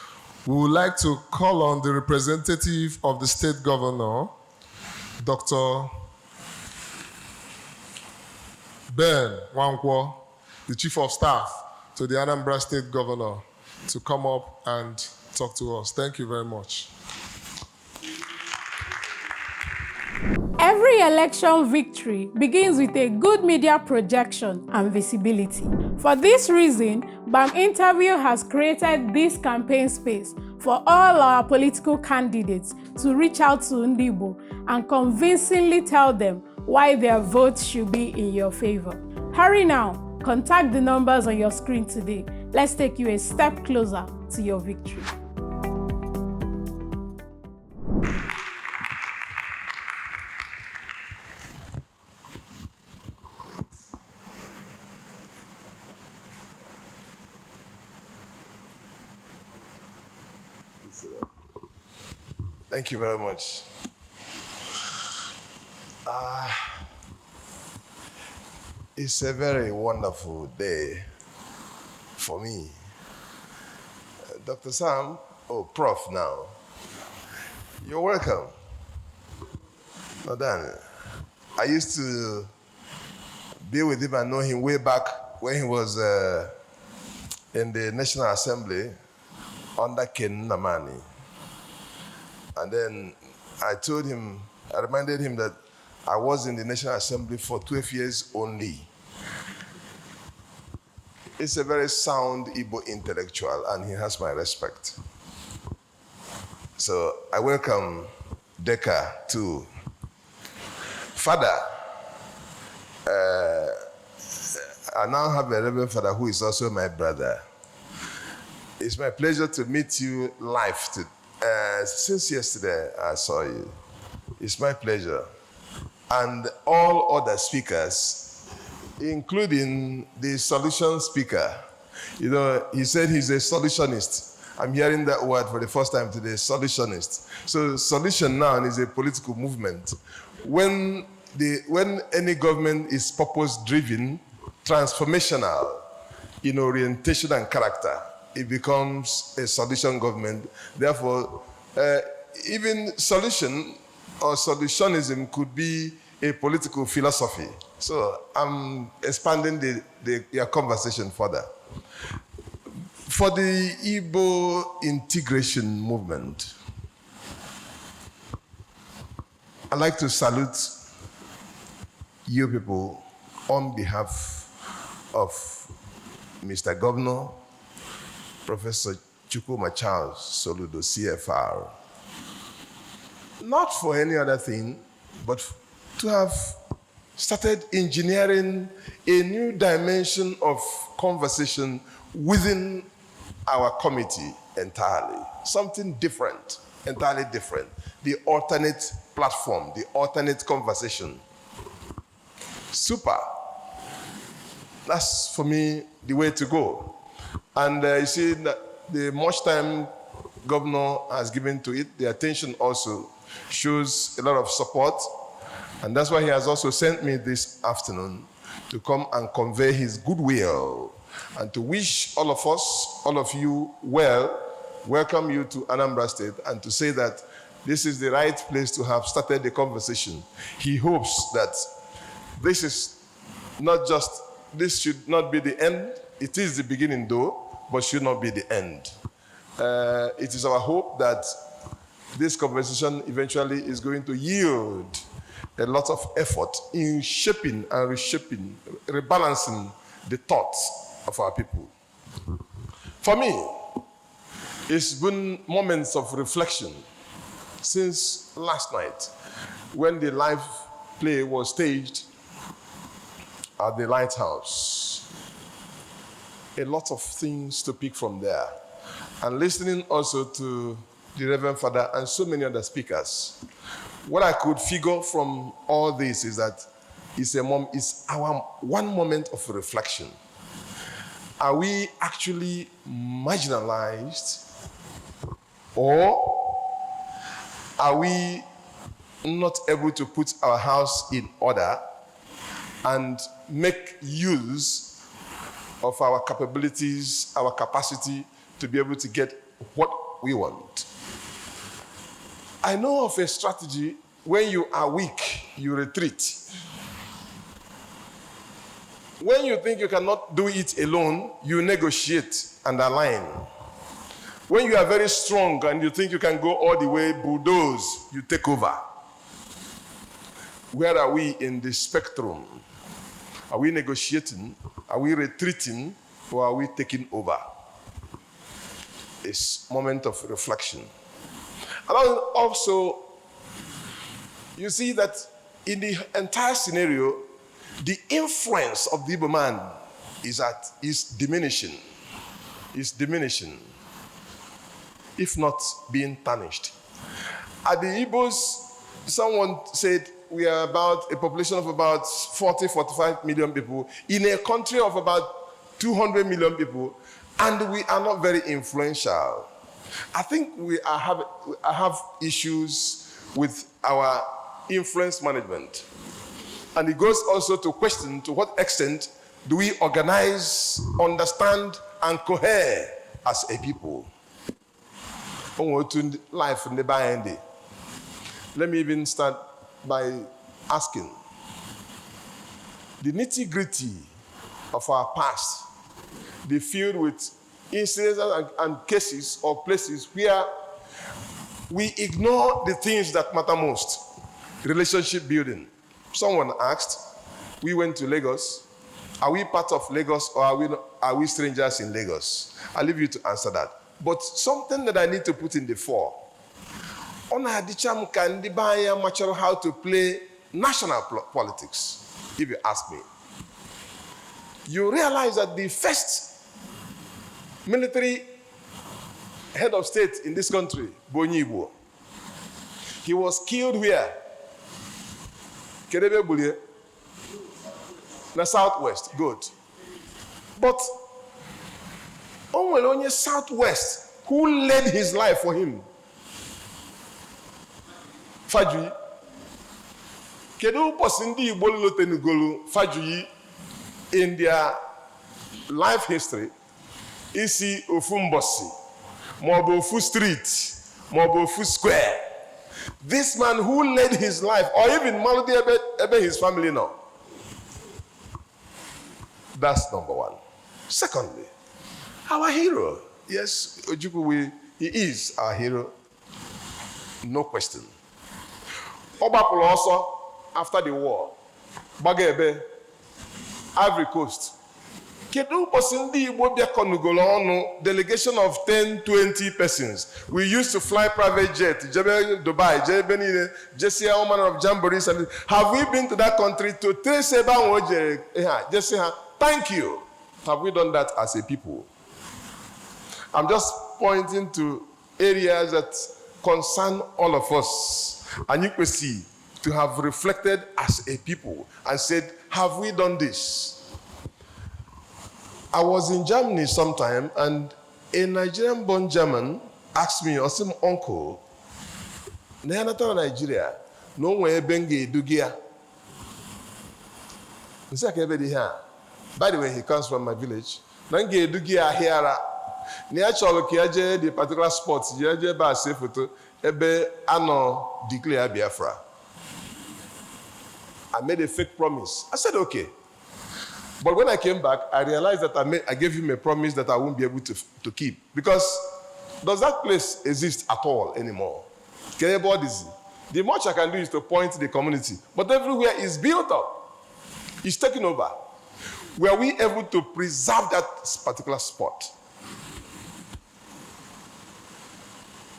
We would like to call on the representative of the state governor, Dr. Ben Wankwo, the chief of staff to the Anambra State governor, to come up and talk to us. Thank you very much. Every election victory begins with a good media projection and visibility. For this reason, BAM Interview has created this campaign space for all our political candidates to reach out to Ndigbo and convincingly tell them why their vote should be in your favor. Hurry now, contact the numbers on your screen today. Let's take you a step closer to your victory. Thank you very much. It's a very wonderful day for me. Dr. Sam, Prof now, you're welcome. No, Dan, I used to be with him and know him way back when he was in the National Assembly under Ken Namani. And then I reminded him that I was in the National Assembly for 12 years only. He's a very sound Igbo intellectual, and he has my respect. So I welcome Deka too. Father, I now have a Reverend Father who is also my brother. It's my pleasure to meet you live. Since yesterday I saw you. It's my pleasure. And all other speakers, including the solution speaker. You know, he said he's a solutionist. I'm hearing that word for the first time today, solutionist. So solution now is a political movement. When any government is purpose-driven, transformational in orientation and character, it becomes a solution government. Therefore, even solution or solutionism could be a political philosophy. So I'm expanding your conversation further. For the Igbo Integration Movement, I'd like to salute you people on behalf of Mr. Governor, Professor Chukwuma Charles Soludo, CFR. Not for any other thing, but to have started engineering a new dimension of conversation within our committee entirely. Something different, entirely different. The alternate platform, the alternate conversation. Super. That's, for me, the way to go. And you see, the much time Governor has given to it, the attention also shows a lot of support. And that's why he has also sent me this afternoon to come and convey his goodwill and to wish all of us, all of you well, welcome you to Anambra State, and to say that this is the right place to have started the conversation. He hopes that this should not be the end. It is the beginning though, but should not be the end. It is our hope that this conversation eventually is going to yield a lot of effort in shaping and reshaping, rebalancing the thoughts of our people. For me, it's been moments of reflection since last night when the live play was staged at the Lighthouse. A lot of things to pick from there. And listening also to the Reverend Father and so many other speakers. What I could figure from all this is that it's our one moment of reflection. Are we actually marginalized, or are we not able to put our house in order and make use of our capabilities, our capacity to be able to get what we want? I know of a strategy: when you are weak, you retreat. When you think you cannot do it alone, you negotiate and align. When you are very strong and you think you can go all the way, bulldoze, you take over. Where are we in the spectrum? Are we negotiating? Are we retreating? Or are we taking over? It's a moment of reflection. And also, you see that in the entire scenario, the influence of the Igbo man is diminishing. Is diminishing, if not being tarnished. At the Igbos, someone said we are about a population of about 45 million people in a country of about 200 million people, and we are not very influential. I think I have issues with our influence management. And it goes also to question to what extent do we organize, understand, and cohere as a people. Life in the Bayandi. Let me even start by asking, the nitty-gritty of our past, they filled with incidents and cases or places where we ignore the things that matter most. Relationship building. Someone asked, we went to Lagos. Are we part of Lagos or are we strangers in Lagos? I'll leave you to answer that. But something that I need to put in the fore. On Adicham Kandibaya mature how to play national politics, if you ask me. You realize that the first military head of state in this country, Ndi Igbo, he was killed where? Kerebe Bulie, the southwest, good. But only southwest, who led his life for him? Fajuyi. Kedu ụbọchị ndị Igbo lotenugolu Fajuyi in their life history? Isi ofu mbosi, maọbụ ofu street, maọbụ ofu square. This man who led his life, or even Maludi Ebe his family now. That's number one. Secondly, our hero. Yes, Ojukwu, he is our hero. No question. Obapolo also, after the war, Bagebe, Ivory Coast. Kedu Ndi Igbo bịakonugolo ọnụ delegation of 10, 20 persons. We used to fly private jet, Jebe Dubai, Jebe Nile, Jesse all manner of jamborees. Have we been to that country to trace just say, thank you? Have we done that as a people? I'm just pointing to areas that concern all of us. And you can see to have reflected as a people and said, have we done this? I was in Germany sometime, and a Nigerian-born German asked me, or some uncle, Nigeria, no way Bengi Dugia. By the way, he comes from my village. Bengi Dugia Hiara. Niacholo Kiaje, the particular spots, Yaje Ba Sefoto, Ebe Ano declare Biafra. I made a fake promise. I said, okay. But when I came back, I realized that I gave him a promise that I won't be able to keep. Because does that place exist at all anymore? The much I can do is to point to the community. But everywhere is built up. It's taken over. Were we able to preserve that particular spot?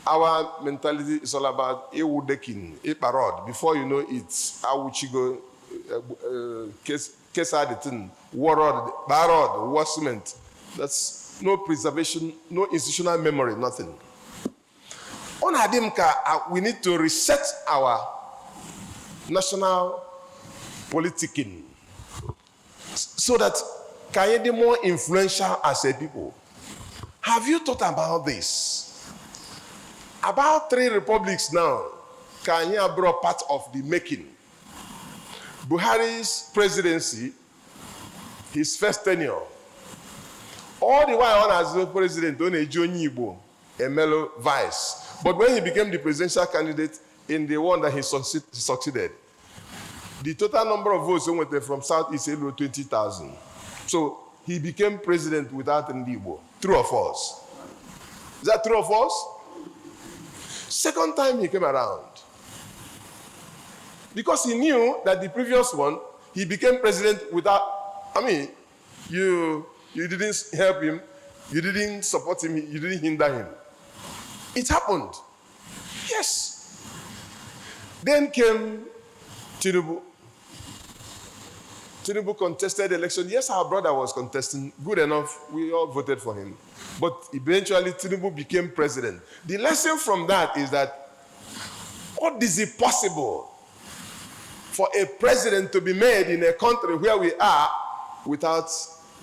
Our mentality is all about Ewudekin, Eparod. Before you know it, Awuchigo, Kesaditin, Warod, Barod, War Cement. That's no preservation, no institutional memory, nothing. On Adimka, we need to reset our national politicking so that can be more influential as a people. Have you thought about this? About 3 republics now, Kenya brought part of the making. Buhari's presidency, his first tenure, all the while on as the president, Ndi Igbo, a mellow vice. But when he became the presidential candidate in the one that he succeeded, the total number of votes went from Southeast Elo 20,000. So he became president without Ndigbo. True or false? Is that true or false? Second time he came around, because he knew that the previous one, he became president without, you didn't help him, you didn't support him, you didn't hinder him. It happened. Yes. Then came Tinubu. Tinubu contested election. Yes, our brother was contesting. Good enough. We all voted for him. But eventually, Tinubu became president. The lesson from that is that what is it possible for a president to be made in a country where we are without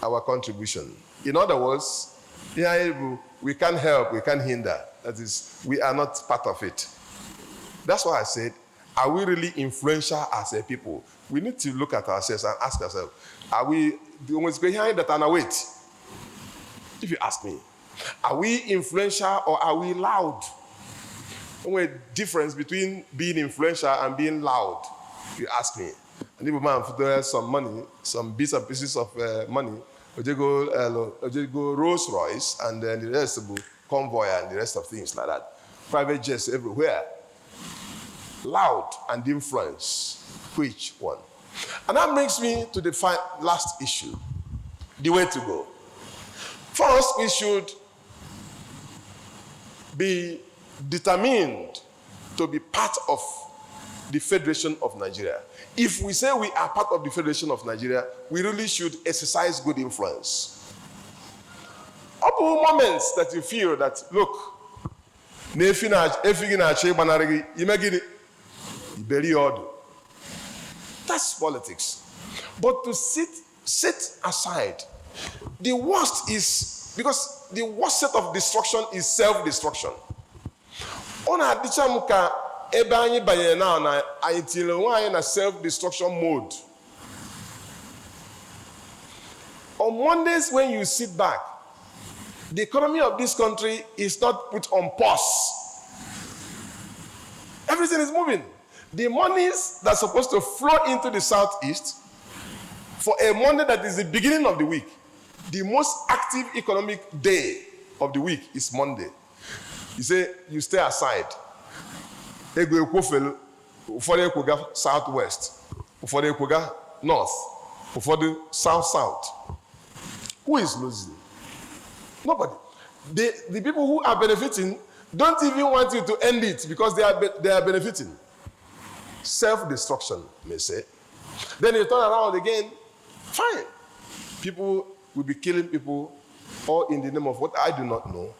our contribution? In other words, We can't help, we can't hinder. That is, we are not part of it. That's why I said, are we really influential as a people? We need to look at ourselves and ask ourselves, are we the ones behind that and wait? If you ask me, are we influential or are we loud? Only difference between being influential and being loud, if you ask me. And if a man has some money, some bits and pieces of money, they go Rolls Royce and then the rest of the convoy and the rest of things like that. Private jets everywhere. Loud and influence. Which one? And that brings me to the last issue, the way to go. First, we should be determined to be part of the Federation of Nigeria. If we say we are part of the Federation of Nigeria, we really should exercise good influence. Up to moments that you feel that, look, that's politics. But to sit aside, the worst is, because the worst set of destruction is self-destruction. Na self-destruction mode. On Mondays, when you sit back, the economy of this country is not put on pause. Everything is moving. The monies that are supposed to flow into the southeast for a Monday that is the beginning of the week, the most active economic day of the week is Monday. You say, you stay aside. Ụfọdụ ekwoga southwest, ụfọdụ ekwoga north, ụfọdụ south. Who is losing? Nobody. The people who are benefiting don't even want you to end it because they are benefiting. Self-destruction, may say. Then you turn around again, fine. People will be killing people all in the name of what I do not know.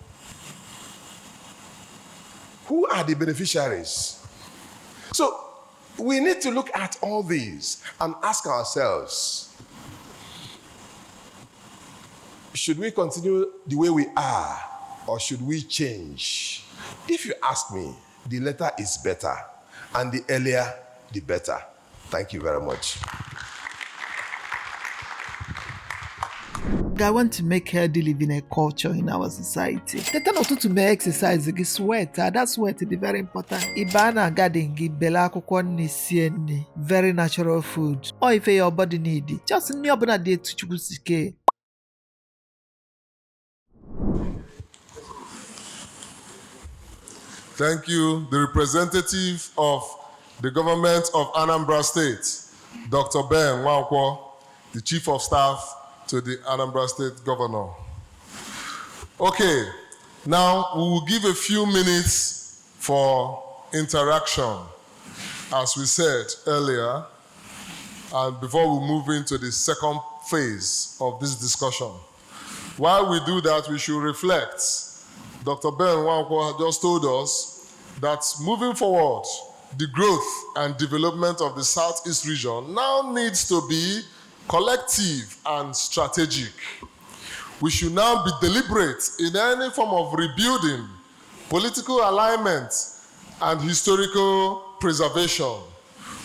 Who are the beneficiaries? So we need to look at all these and ask ourselves, should we continue the way we are or should we change? If you ask me, the latter is better and the earlier, the better. Thank you very much. I want to make healthy living a culture in our society. The time to make exercise, get sweat. That sweat is very important. Ibana garden give bela kukwani very natural food. Or if your body need it, just new abona day to chubusike. Thank you, the representative of the government of Anambra State, Dr. Ben Nwankwo, the Chief of Staff to the Anambra State Governor. Okay, now we will give a few minutes for interaction, as we said earlier, and before we move into the second phase of this discussion. While we do that, we should reflect. Dr. Ben Nwankwo just told us that moving forward, the growth and development of the Southeast region now needs to be collective and strategic. We should now be deliberate in any form of rebuilding, political alignment, and historical preservation.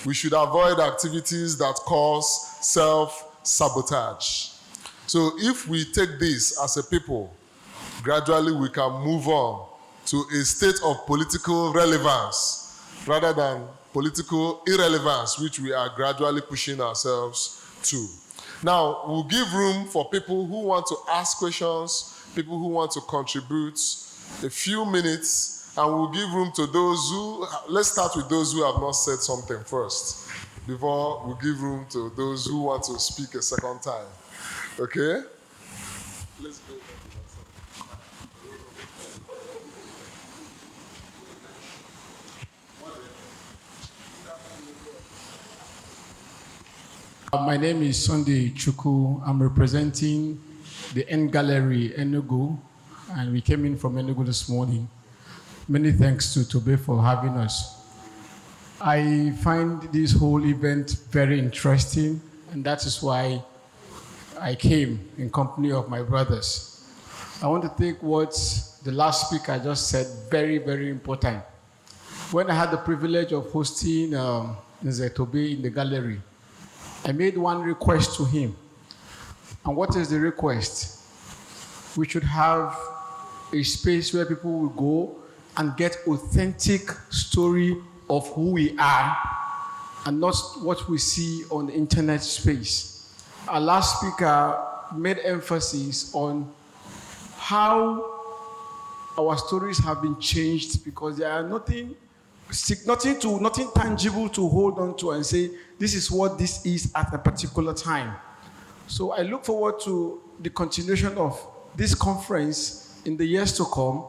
We should avoid activities that cause self-sabotage. So if we take this as a people, gradually we can move on to a state of political relevance rather than political irrelevance, which we are gradually pushing ourselves to. Now, we'll give room for people who want to ask questions, people who want to contribute, a few minutes, and we'll give room to those who, let's start with those who have not said something first, before we give room to those who want to speak a second time. Okay? Let's go. My name is Ndi Igbo. I'm representing the End Gallery, Enugu, and we came in from Enugu this morning. Many thanks to Tobe for having us. I find this whole event very interesting, and that is why I came in company of my brothers. I want to take what the last speaker just said, very, very important. When I had the privilege of hosting Nzetobe in the gallery, I made one request to him. And what is the request? We should have a space where people will go and get authentic story of who we are and not what we see on the internet space. Our last speaker made emphasis on how our stories have been changed because there are nothing tangible to hold on to and say, this is what this is at a particular time. So I look forward to the continuation of this conference in the years to come,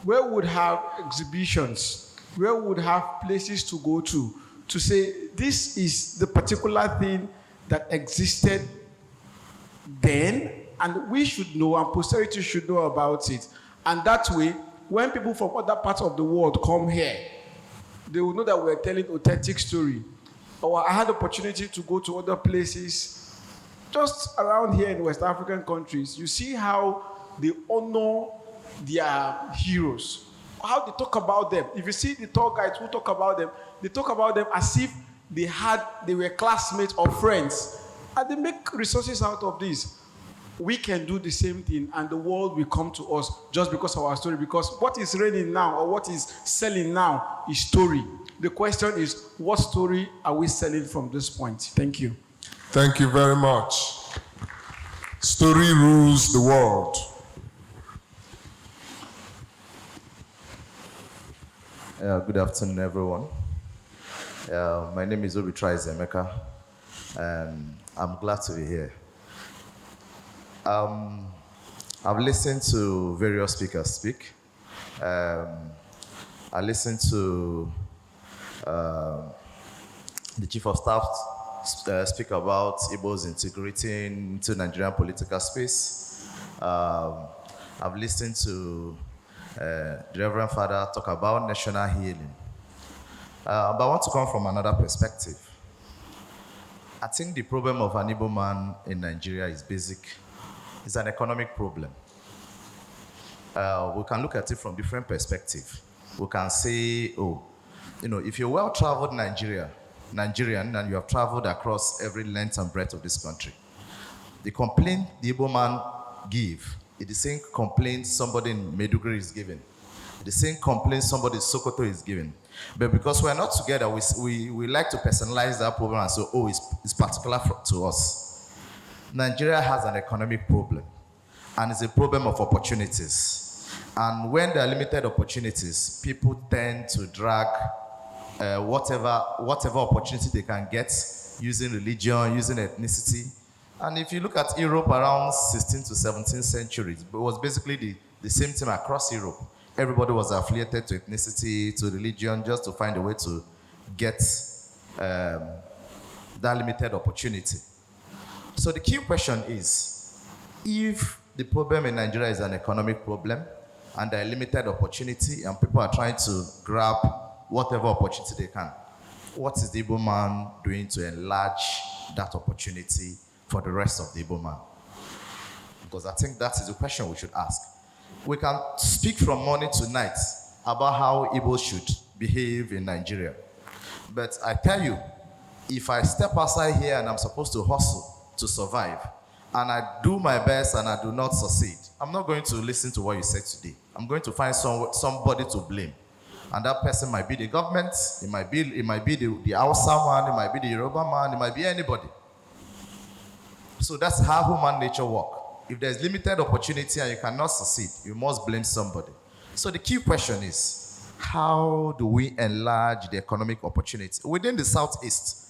where we would have exhibitions, where we would have places to go to say, this is the particular thing that existed then, and we should know, and posterity should know about it. And that way, when people from other parts of the world come here, they will know that we're telling authentic story. Or I had the opportunity to go to other places, just around here in West African countries. You see how they honor their heroes, how they talk about them. If you see the tour guides who talk about them, they talk about them as if they were classmates or friends. And they make resources out of this. We can do the same thing and the world will come to us just because of our story. Because what is reigning now or what is selling now is story. The question is, what story are we selling from this point? Thank you. Thank you very much. Story rules the world. Good afternoon, everyone. My name is Obitrize Emeka, and I'm glad to be here. I've listened to various speakers speak. I listened to the Chief of Staff speak about Igbos integrating into Nigerian political space. I've listened to the Reverend Father talk about national healing. But I want to come from another perspective. I think the problem of an Igbo man in Nigeria is basic. It's an economic problem. We can look at it from different perspectives. We can say, oh, if you're well-traveled Nigerian, and you have traveled across every length and breadth of this country, the complaint the Igbo man give is the same complaint somebody in Maiduguri is giving, the same complaint somebody in Sokoto is giving. But because we're not together, we like to personalize that problem and say, oh, it's particular to us. Nigeria has an economic problem, and it's a problem of opportunities. And when there are limited opportunities, people tend to drag whatever opportunity they can get using religion, using ethnicity. And if you look at Europe around 16th to 17th centuries, it was basically the same thing across Europe. Everybody was affiliated to ethnicity, to religion, just to find a way to get that limited opportunity. So the key question is, if the problem in Nigeria is an economic problem, and there are limited opportunity, and people are trying to grab whatever opportunity they can, what is the Igbo man doing to enlarge that opportunity for the rest of the Igbo man? Because I think that is the question we should ask. We can speak from morning to night about how Igbo should behave in Nigeria. But I tell you, if I step outside here and I'm supposed to hustle to survive, and I do my best and I do not succeed, I'm not going to listen to what you said today. I'm going to find somebody to blame. And that person might be the government, it might be the Hausa man, it might be the Yoruba man, it might be anybody. So that's how human nature works. If there's limited opportunity and you cannot succeed, you must blame somebody. So the key question is, how do we enlarge the economic opportunity within the Southeast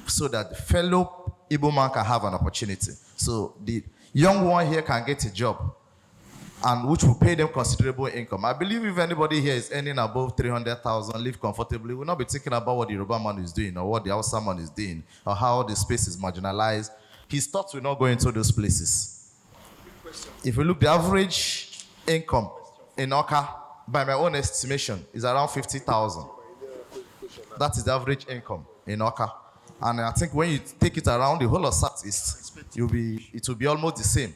so that the fellow Igbo man can have an opportunity? So the young one here can get a job, and which will pay them considerable income. I believe if anybody here is earning above 300,000, live comfortably, will not be thinking about what the Yoruba man is doing or what the Hausa man is doing or how the space is marginalized. His thoughts will not go into those places. If you look, the average income in Awka, by my own estimation, is around 50,000. That is the average income in Awka. And I think when you take it around the whole of Southeast, it will be almost the same.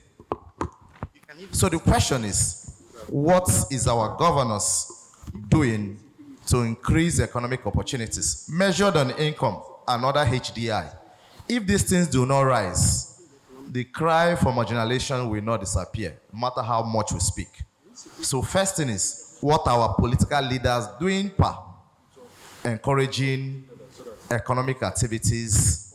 So the question is, what is our governors doing to increase economic opportunities measured on income and other HDI? If these things do not rise, the cry for marginalization will not disappear, no matter how much we speak. So first thing is, what our political leaders doing per encouraging economic activities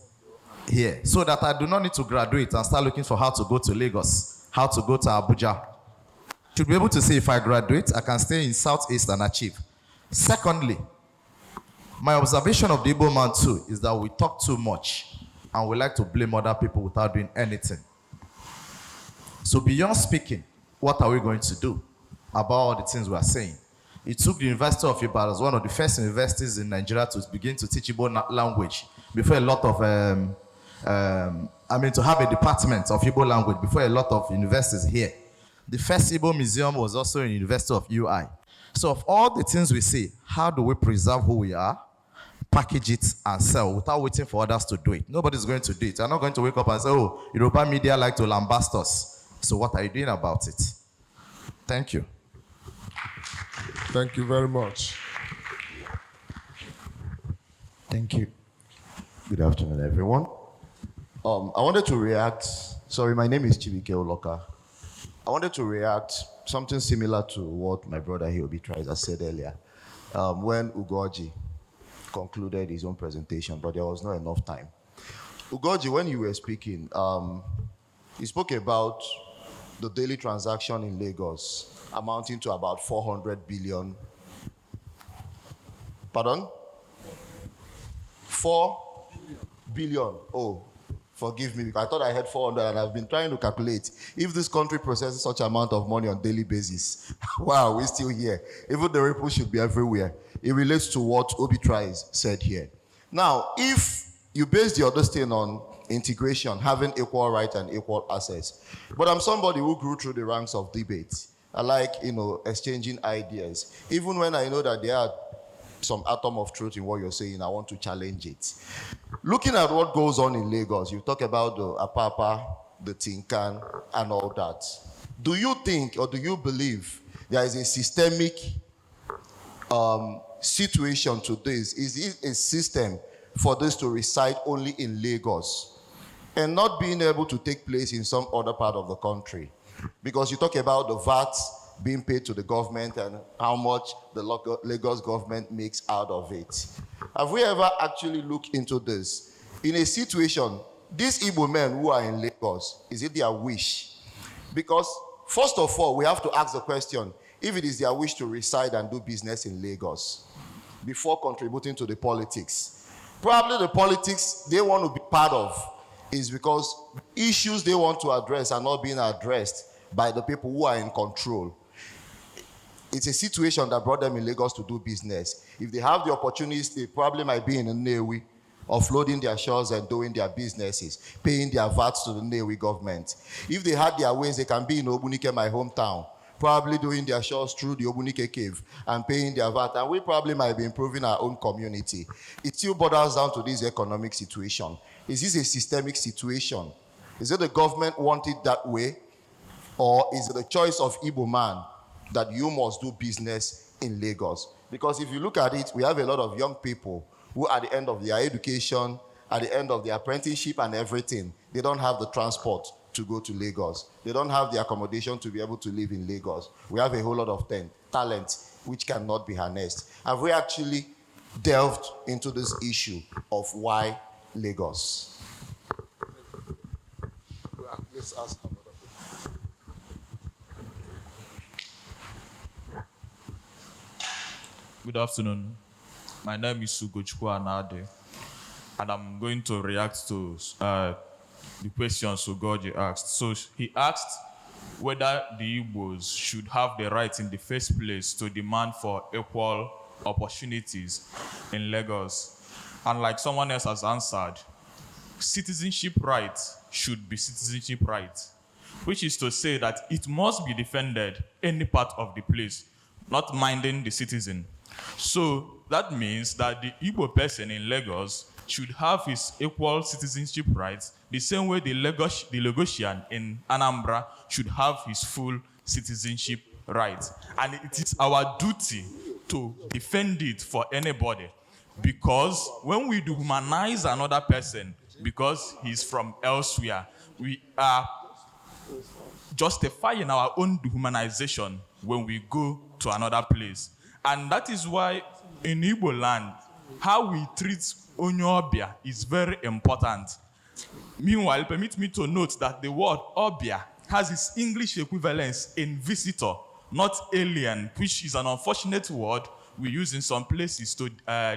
here, so that I do not need to graduate and start looking for how to go to Lagos, how to go to Abuja. To be able to say if I graduate, I can stay in Southeast and achieve. Secondly, my observation of the Igbo man too is that we talk too much and we like to blame other people without doing anything. So beyond speaking, what are we going to do about all the things we are saying? It took the University of Ibadan as one of the first universities in Nigeria to begin to teach Igbo language before a lot of, to have a department of Igbo language before a lot of universities here. The first Igbo museum was also in the University of UI. So of all the things we say, how do we preserve who we are, package it and sell without waiting for others to do it? Nobody's going to do it. You're not going to wake up and say, oh, Yoruba media like to lambast us. So what are you doing about it? Thank you. Thank you very much. Thank you. Good afternoon, everyone. I wanted to react. Sorry, my name is Chibike Oloka. I wanted to react something similar to what my brother Hiobi Triza said earlier when Ugoji concluded his own presentation, but there was not enough time. Ugoji, when you were speaking, you spoke about the daily transaction in Lagos amounting to about 400 billion. Pardon? 4 billion. Oh, forgive me, because I thought I had 400 and I've been trying to calculate. If this country processes such amount of money on a daily basis, wow, we're still here. Even the ripple should be everywhere. It relates to what Obi Tries said here. Now, if you base the other thing on integration, having equal rights and equal access, but I'm somebody who grew through the ranks of debate. I like, exchanging ideas. Even when I know that there are some atom of truth in what you're saying, I want to challenge it. Looking at what goes on in Lagos, you talk about the Apapa, the Tinkan, and all that. Do you think or do you believe there is a systemic situation to this? Is it a system for this to reside only in Lagos and not being able to take place in some other part of the country? Because you talk about the VAT being paid to the government and how much the local Lagos government makes out of it. Have we ever actually looked into this? In a situation, these Igbo men who are in Lagos, is it their wish? Because first of all, we have to ask the question, if it is their wish to reside and do business in Lagos, before contributing to the politics. Probably the politics they want to be part of is because issues they want to address are not being addressed by the people who are in control. It's a situation that brought them in Lagos to do business. If they have the opportunities, they probably might be in Nnewi, offloading their shores and doing their businesses, paying their VAT to the Nnewi government. If they had their ways, they can be in Obunike, my hometown, probably doing their shores through the Obunike cave and paying their VAT, and we probably might be improving our own community. It still boils down to this economic situation. Is this a systemic situation? Is it the government want it that way? Or is it the choice of Igbo man that you must do business in Lagos? Because if you look at it, we have a lot of young people who at the end of their education, at the end of their apprenticeship and everything, they don't have the transport to go to Lagos. They don't have the accommodation to be able to live in Lagos. We have a whole lot of talent which cannot be harnessed. Have we actually delved into this issue of why Lagos? Let's ask her. Good afternoon. My name is Ugochukwu Anade, and I'm going to react to the questions Ugoji asked. So he asked whether the Igbos should have the right in the first place to demand for equal opportunities in Lagos. And like someone else has answered, citizenship rights should be citizenship rights, which is to say that it must be defended any part of the place, not minding the citizen. So that means that the Igbo person in Lagos should have his equal citizenship rights the same way the Lagosian in Anambra should have his full citizenship rights. And it is our duty to defend it for anybody, because when we dehumanize another person because he's from elsewhere, we are justifying our own dehumanization when we go to another place. And that is why in Igbo land, how we treat Onyo-Obia is very important. Meanwhile, permit me to note that the word Obia has its English equivalence in visitor, not alien, which is an unfortunate word we use in some places to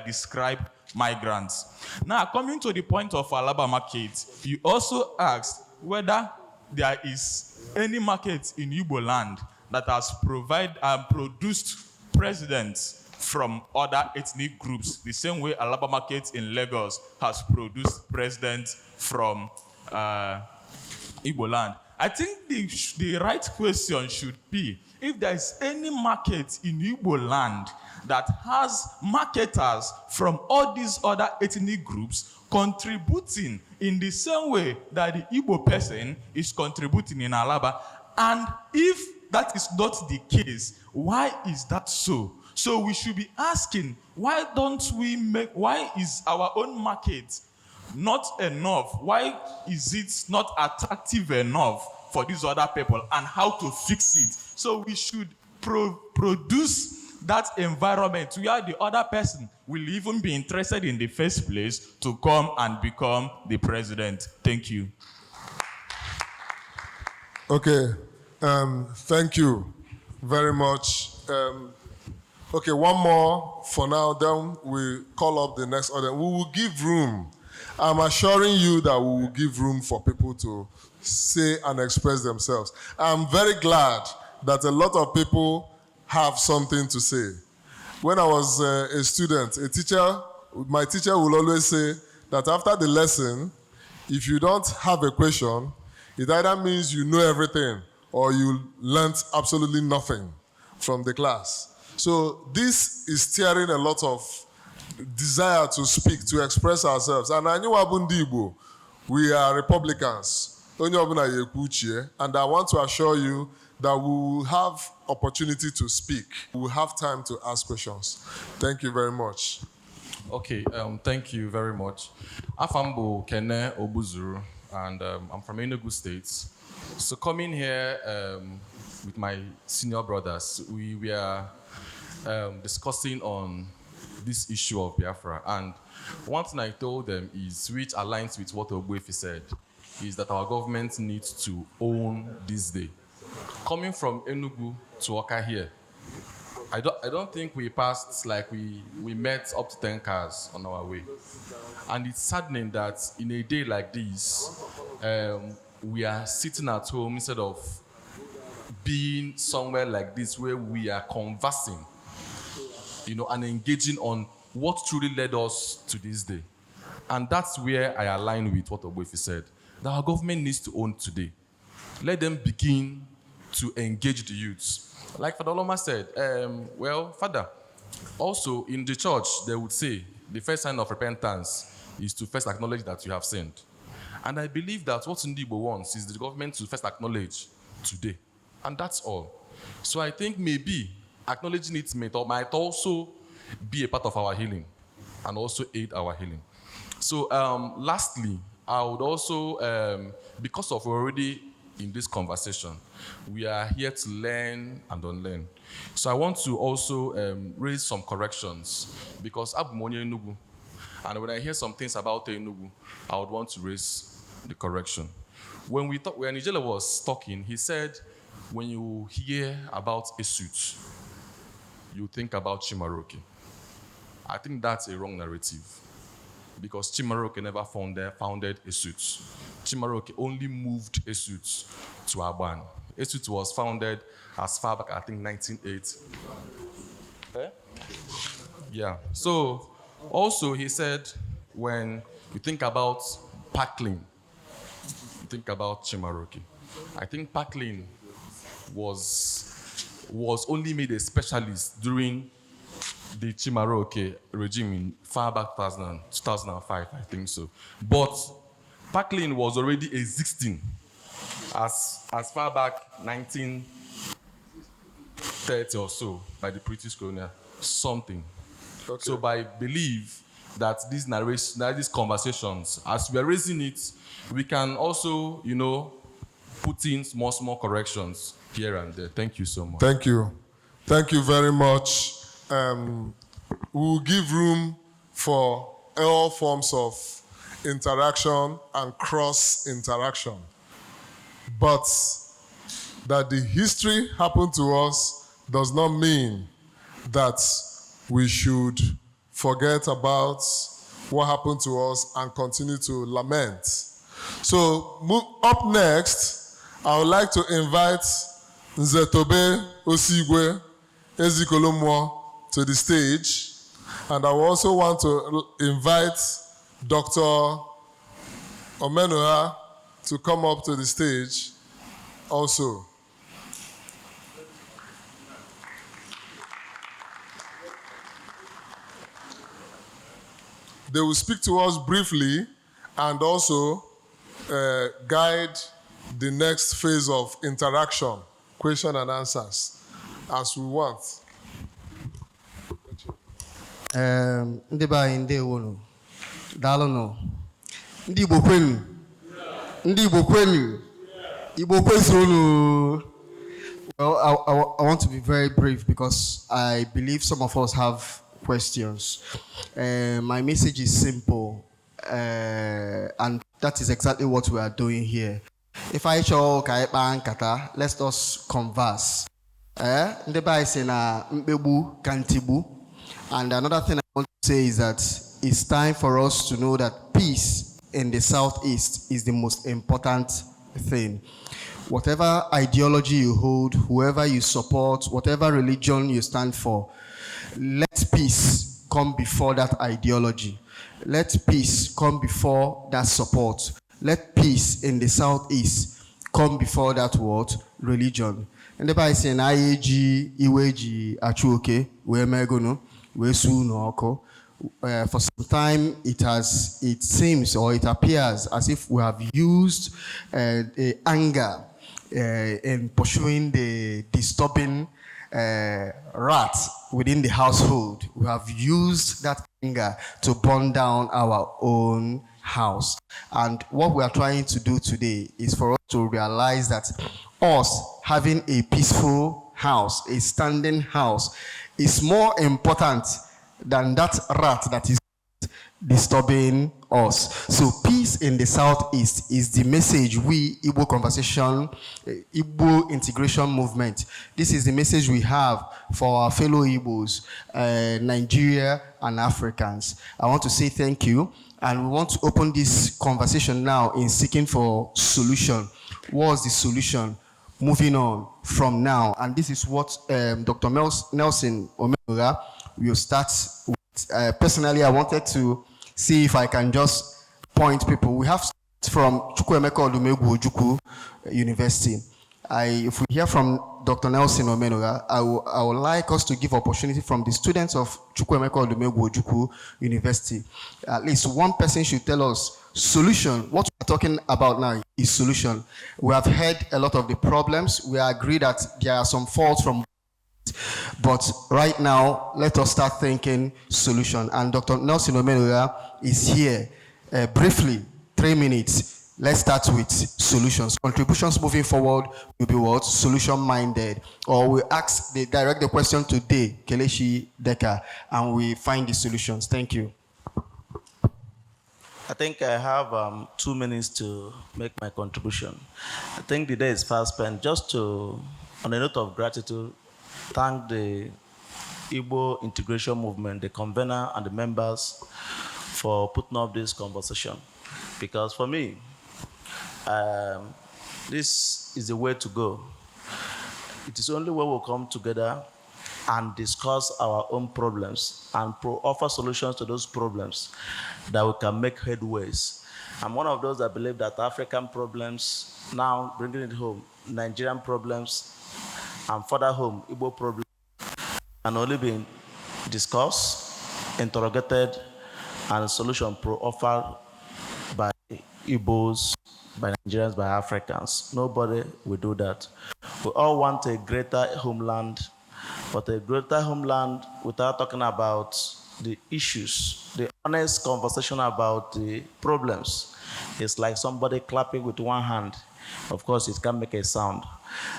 describe migrants. Now, coming to the point of Alaba market, you also asked whether there is any market in Igbo land that has produced presidents from other ethnic groups, the same way Alaba market in Lagos has produced presidents from Igbo land. I think the right question should be if there is any market in Igbo land that has marketers from all these other ethnic groups contributing in the same way that the Igbo person is contributing in Alaba. And if that is not the case, why is that so? So we should be asking, why is our own market not enough? Why is it not attractive enough for these other people, and how to fix it? So we should produce that environment where the other person will even be interested in the first place to come and become the president. Thank you. Okay, thank you very much. Okay, one more for now, then we call up the next audience. We will give room. I'm assuring you that we will give room for people to say and express themselves. I'm very glad that a lot of people have something to say. When I was a student, my teacher will always say that after the lesson, if you don't have a question, it either means you know everything or you learnt absolutely nothing from the class. So this is steering a lot of desire to speak, to express ourselves. And I knew Ndi Igbo, we are Republicans. And I want to assure you that we will have opportunity to speak. We will have time to ask questions. Thank you very much. Okay, thank you very much. Afambo Kene Obuzuru, and I'm from Enugu State. So coming here with my senior brothers, we were discussing on this issue of Biafra. And one thing I told them is, which aligns with what Ogbuefi said, is that our government needs to own this day. Coming from Enugu to Awka here, I don't think we passed, like we met up to 10 cars on our way. And it's saddening that in a day like this, we are sitting at home instead of being somewhere like this where we are conversing, and engaging on what truly led us to this day. And that's where I align with what Ogbuefi said, that our government needs to own today. Let them begin to engage the youths. Like Father Oloma said, Father, also in the church, they would say the first sign of repentance is to first acknowledge that you have sinned. And I believe that what Ndigbo wants is the government to first acknowledge today. And that's all. So I think maybe acknowledging it might also be a part of our healing and also aid our healing. So lastly, I would also, because of already in this conversation, we are here to learn and unlearn. So I want to also raise some corrections, because I'm only Enugu, and when I hear some things about Enugu, I would want to raise the correction. When Ijele was talking, he said, when you hear about a suit, you think about Chimaroke. I think that's a wrong narrative, because Chimaroke never founded a suit. Chimaroke only moved a suit to Aban. A suit was founded as far back, I think, 1980. Yeah. So, also he said, when you think about Parkland, you think about Chimaroke. I think Parkland was only made a specialist during the Chimaroke regime in far back 2005, I think so. But Park Lane was already existing as far back 1930 or so by the British colonial something. Okay. So I believe that these narrations, that these conversations, as we are raising it, we can also, put in small corrections here and there. Thank you so much. Thank you. Thank you very much. We'll give room for all forms of interaction and cross-interaction. But that the history happened to us does not mean that we should forget about what happened to us and continue to lament. So up next, I would like to invite Nzetobe Osigwe Ezikolomo to the stage. And I also want to invite Dr. Omenoha to come up to the stage also. They will speak to us briefly and also guide the next phase of interaction, question and answers, as we want. Ndị be anyị ndewo, daalụnụ. Ndị Igbo kwenu, Ndị Igbo kwenu, Igbo kwesịrị. Well, I want to be very brief because I believe some of us have questions. My message is simple, and that is exactly what we are doing here. If I show kata, let's just converse. Ndị be anyị sị na mkpegbu kantigbu. And another thing I want to say is that it's time for us to know that peace in the Southeast is the most important thing. Whatever ideology you hold, whoever you support, whatever religion you stand for, let peace come before that ideology. Let peace come before that support. Let peace in the Southeast come before that word, religion. And the Bible says, "Ayeji iweji achuoke we megono." For some time, it seems or it appears as if we have used the anger in pursuing the disturbing rat within the household. We have used that anger to burn down our own house. And what we are trying to do today is for us to realize that us having a peaceful house, a standing house, is more important than that rat that is disturbing us. So peace in the Southeast is the message we, Igbo Conversation, Igbo Integration Movement, this is the message we have for our fellow Igbos, Nigeria and Africans. I want to say thank you, and we want to open this conversation now in seeking for solution. What's the solution? Moving on from now, and this is what Dr. Nelson Omega will start with. Personally, I wanted to see if I can just point people. We have from Chukwuemeka Odumegwu Ojukwu University. If we hear from Dr. Nelson Omenoga, I would like us to give opportunity from the students of Chukwuemeka Odumegwu Ojukwu University. At least one person should tell us solution. What we're talking about now is solution. We have heard a lot of the problems. We agree that there are some faults from, but right now, let us start thinking solution. And Dr. Nelson Omenoga is here. Briefly, 3 minutes. Let's start with solutions. Contributions moving forward will be what? Solution-minded. Or we direct the question today, Kelechi Deka, and we find the solutions. Thank you. I think I have 2 minutes to make my contribution. I think the day is fast spent. Just to, on a note of gratitude, thank the Igbo Integration Movement, the convener and the members for putting up this conversation. Because for me, this is the way to go. It is only when we come together and discuss our own problems and offer solutions to those problems that we can make headways. I'm one of those that believe that African problems, now bringing it home, Nigerian problems, and further home, Igbo problems, can only be discussed, interrogated, and a solution offered by Igbos, by Nigerians, by Africans. Nobody will do that. We all want a greater homeland, but a greater homeland without talking about the issues, the honest conversation about the problems. It's like somebody clapping with one hand. Of course, it can make a sound.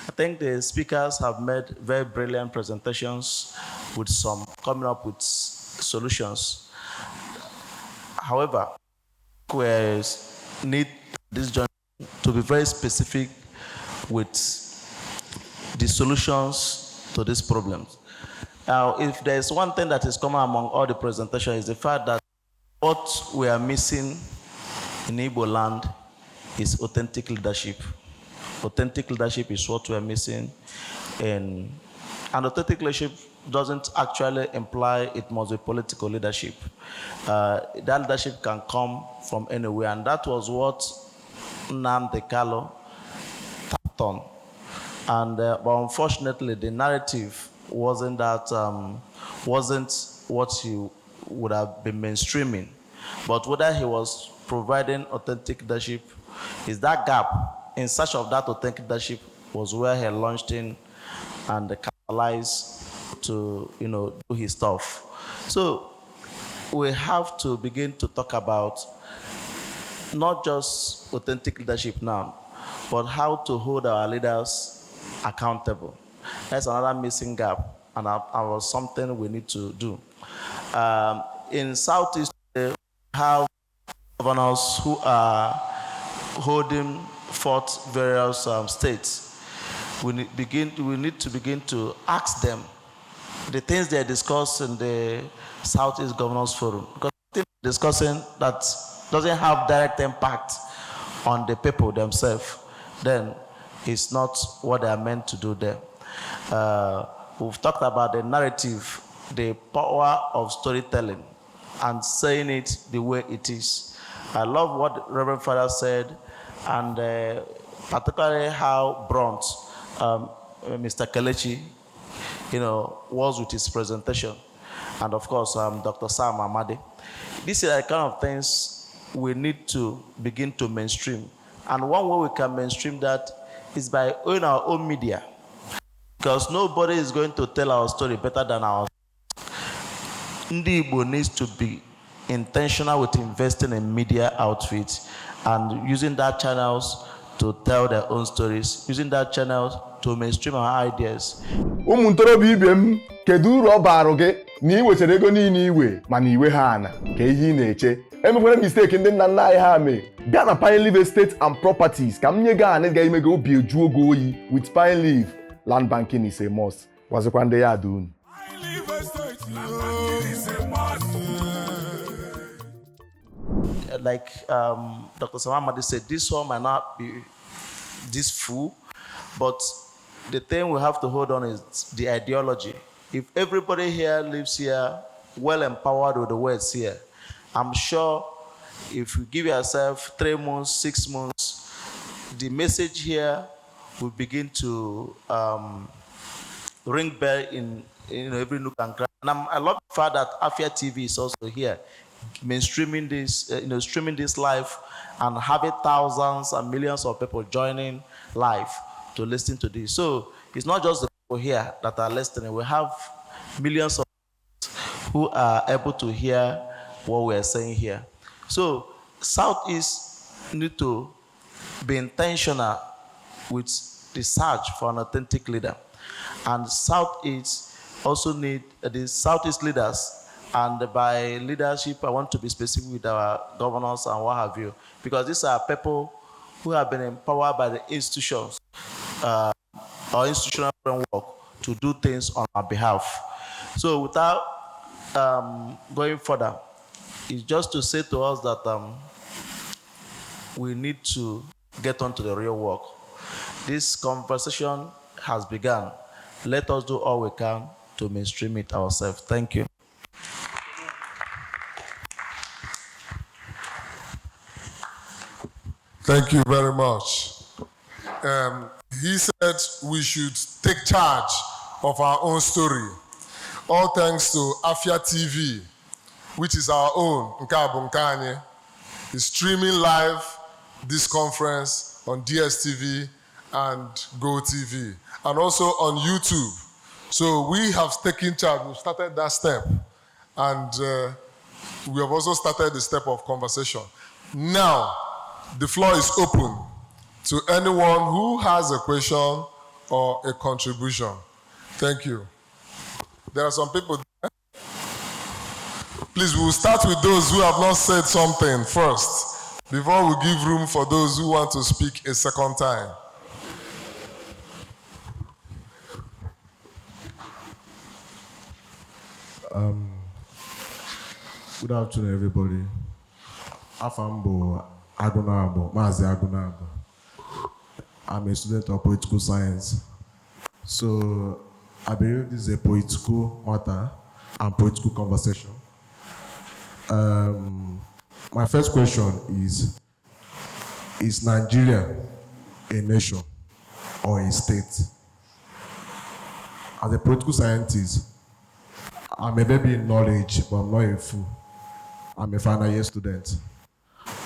I think the speakers have made very brilliant presentations with some coming up with solutions. However, we need this journey to be very specific with the solutions to these problems. Now, if there's one thing that is common among all the presentations, is the fact that what we are missing in Igbo land is authentic leadership. Authentic leadership is what we are missing. And authentic leadership doesn't actually imply it must be political leadership. That leadership can come from anywhere, and that was what Nnamdi Kanu tapped on. And but unfortunately, the narrative wasn't what he would have been mainstreaming. But whether he was providing authentic leadership, is that gap in search of that authentic leadership was where he launched in and capitalized to do his stuff. So we have to begin to talk about not just authentic leadership now, but how to hold our leaders accountable. That's another missing gap, and was something we need to do. In Southeast, we have governors who are holding forth various states. We need to begin to ask them the things they discuss in the Southeast Governors Forum, because they're discussing that doesn't have direct impact on the people themselves, then it's not what they are meant to do there. We've talked about the narrative, the power of storytelling, and saying it the way it is. I love what Reverend Father said, and particularly how blunt Mr. Kelechi, was with his presentation, and of course Dr. Sam Amadi. These are the kind of things we need to begin to mainstream, and one way we can mainstream that is by owning our own media, because nobody is going to tell our story better than ours. Ndi Igbo needs to be intentional with investing in media outfits and using that channels to tell their own stories, using that channels to mainstream our ideas. Ụmụ ntorobịa ibe m, kedu uru ọ baara gị na ị wetara ego niile iwe mana iwe ha ana ka ihe ị na-eche? Emekwere mistake ndị nna nna anyị ha mee. Bịa na Pine Leaf Estate and Properties ka m nye gị anị ga-eme gị obi eju oge oyi. With Pine Leaf, land banking is a must. Gwazikwa ndị ya adị unu. Like Dr. Samamadi said, this one might not be this full, but the thing we have to hold on is the ideology. If everybody here lives here well empowered with the words here, I'm sure if you give yourself 3 months, 6 months, the message here will begin to ring bell in every nook and cranny. And I love the fact that Afia TV is also here, mainstreaming this, streaming this live, and having thousands and millions of people joining live to listen to this. So it's not just the people here that are listening. We have millions of people who are able to hear what we are saying here. So Southeast need to be intentional with the search for an authentic leader, and Southeast also need the Southeast leaders. And by leadership, I want to be specific with our governors and what have you, because these are people who have been empowered by the institutions or institutional framework to do things on our behalf. So without going further, it's just to say to us that we need to get on to the real work. This conversation has begun. Let us do all we can to mainstream it ourselves. Thank you. Thank you very much. He said we should take charge of our own story. All thanks to Afia TV, which is our own, Nke Bunkanye, is streaming live this conference on DSTV and GoTV, and also on YouTube. So we have taken charge, we've started that step, and we have also started the step of conversation. Now, the floor is open to anyone who has a question or a contribution. Thank you. There are some people there. Please, we'll start with those who have not said something first, before we give room for those who want to speak a second time. Good afternoon, everybody. Afambo Agunabo, Mazi Agunabo. I'm a student of political science. So I believe this is a political matter and political conversation. My first question is Nigeria a nation or a state? As a political scientist, I'm a baby in knowledge, but I'm not a fool. I'm a final year student.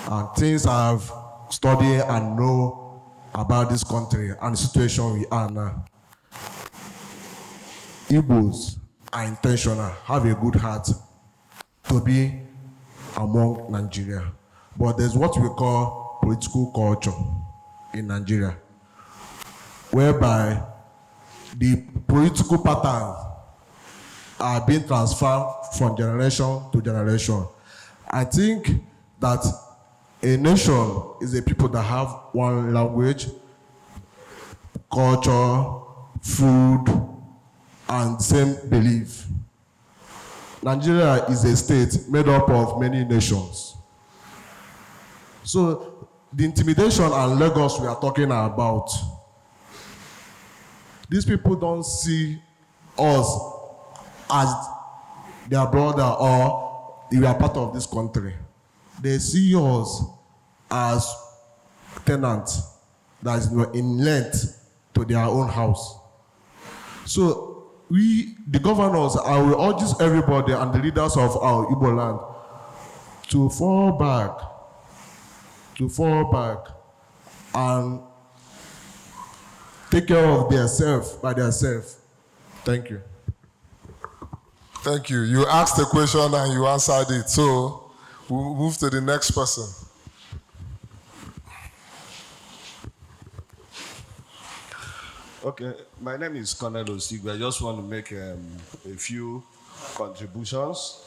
And things I've studied and know about this country and the situation we are now. Igbos are intentional, have a good heart to be among Nigeria. But there's what we call political culture in Nigeria, whereby the political patterns are being transferred from generation to generation. I think that a nation is a people that have one language, culture, food, and same belief. Nigeria is a state made up of many nations. So the intimidation and Lagos we are talking about, these people don't see us as their brother or we are part of this country. They see us as tenants that is in length to their own house. So we, the governors, I will urge everybody and the leaders of our Igbo land to fall back and take care of themselves by themselves. Thank you. Thank you. You asked a question and you answered it. So we'll move to the next person. Okay, my name is Colonel Osigwe. I just want to make a few contributions.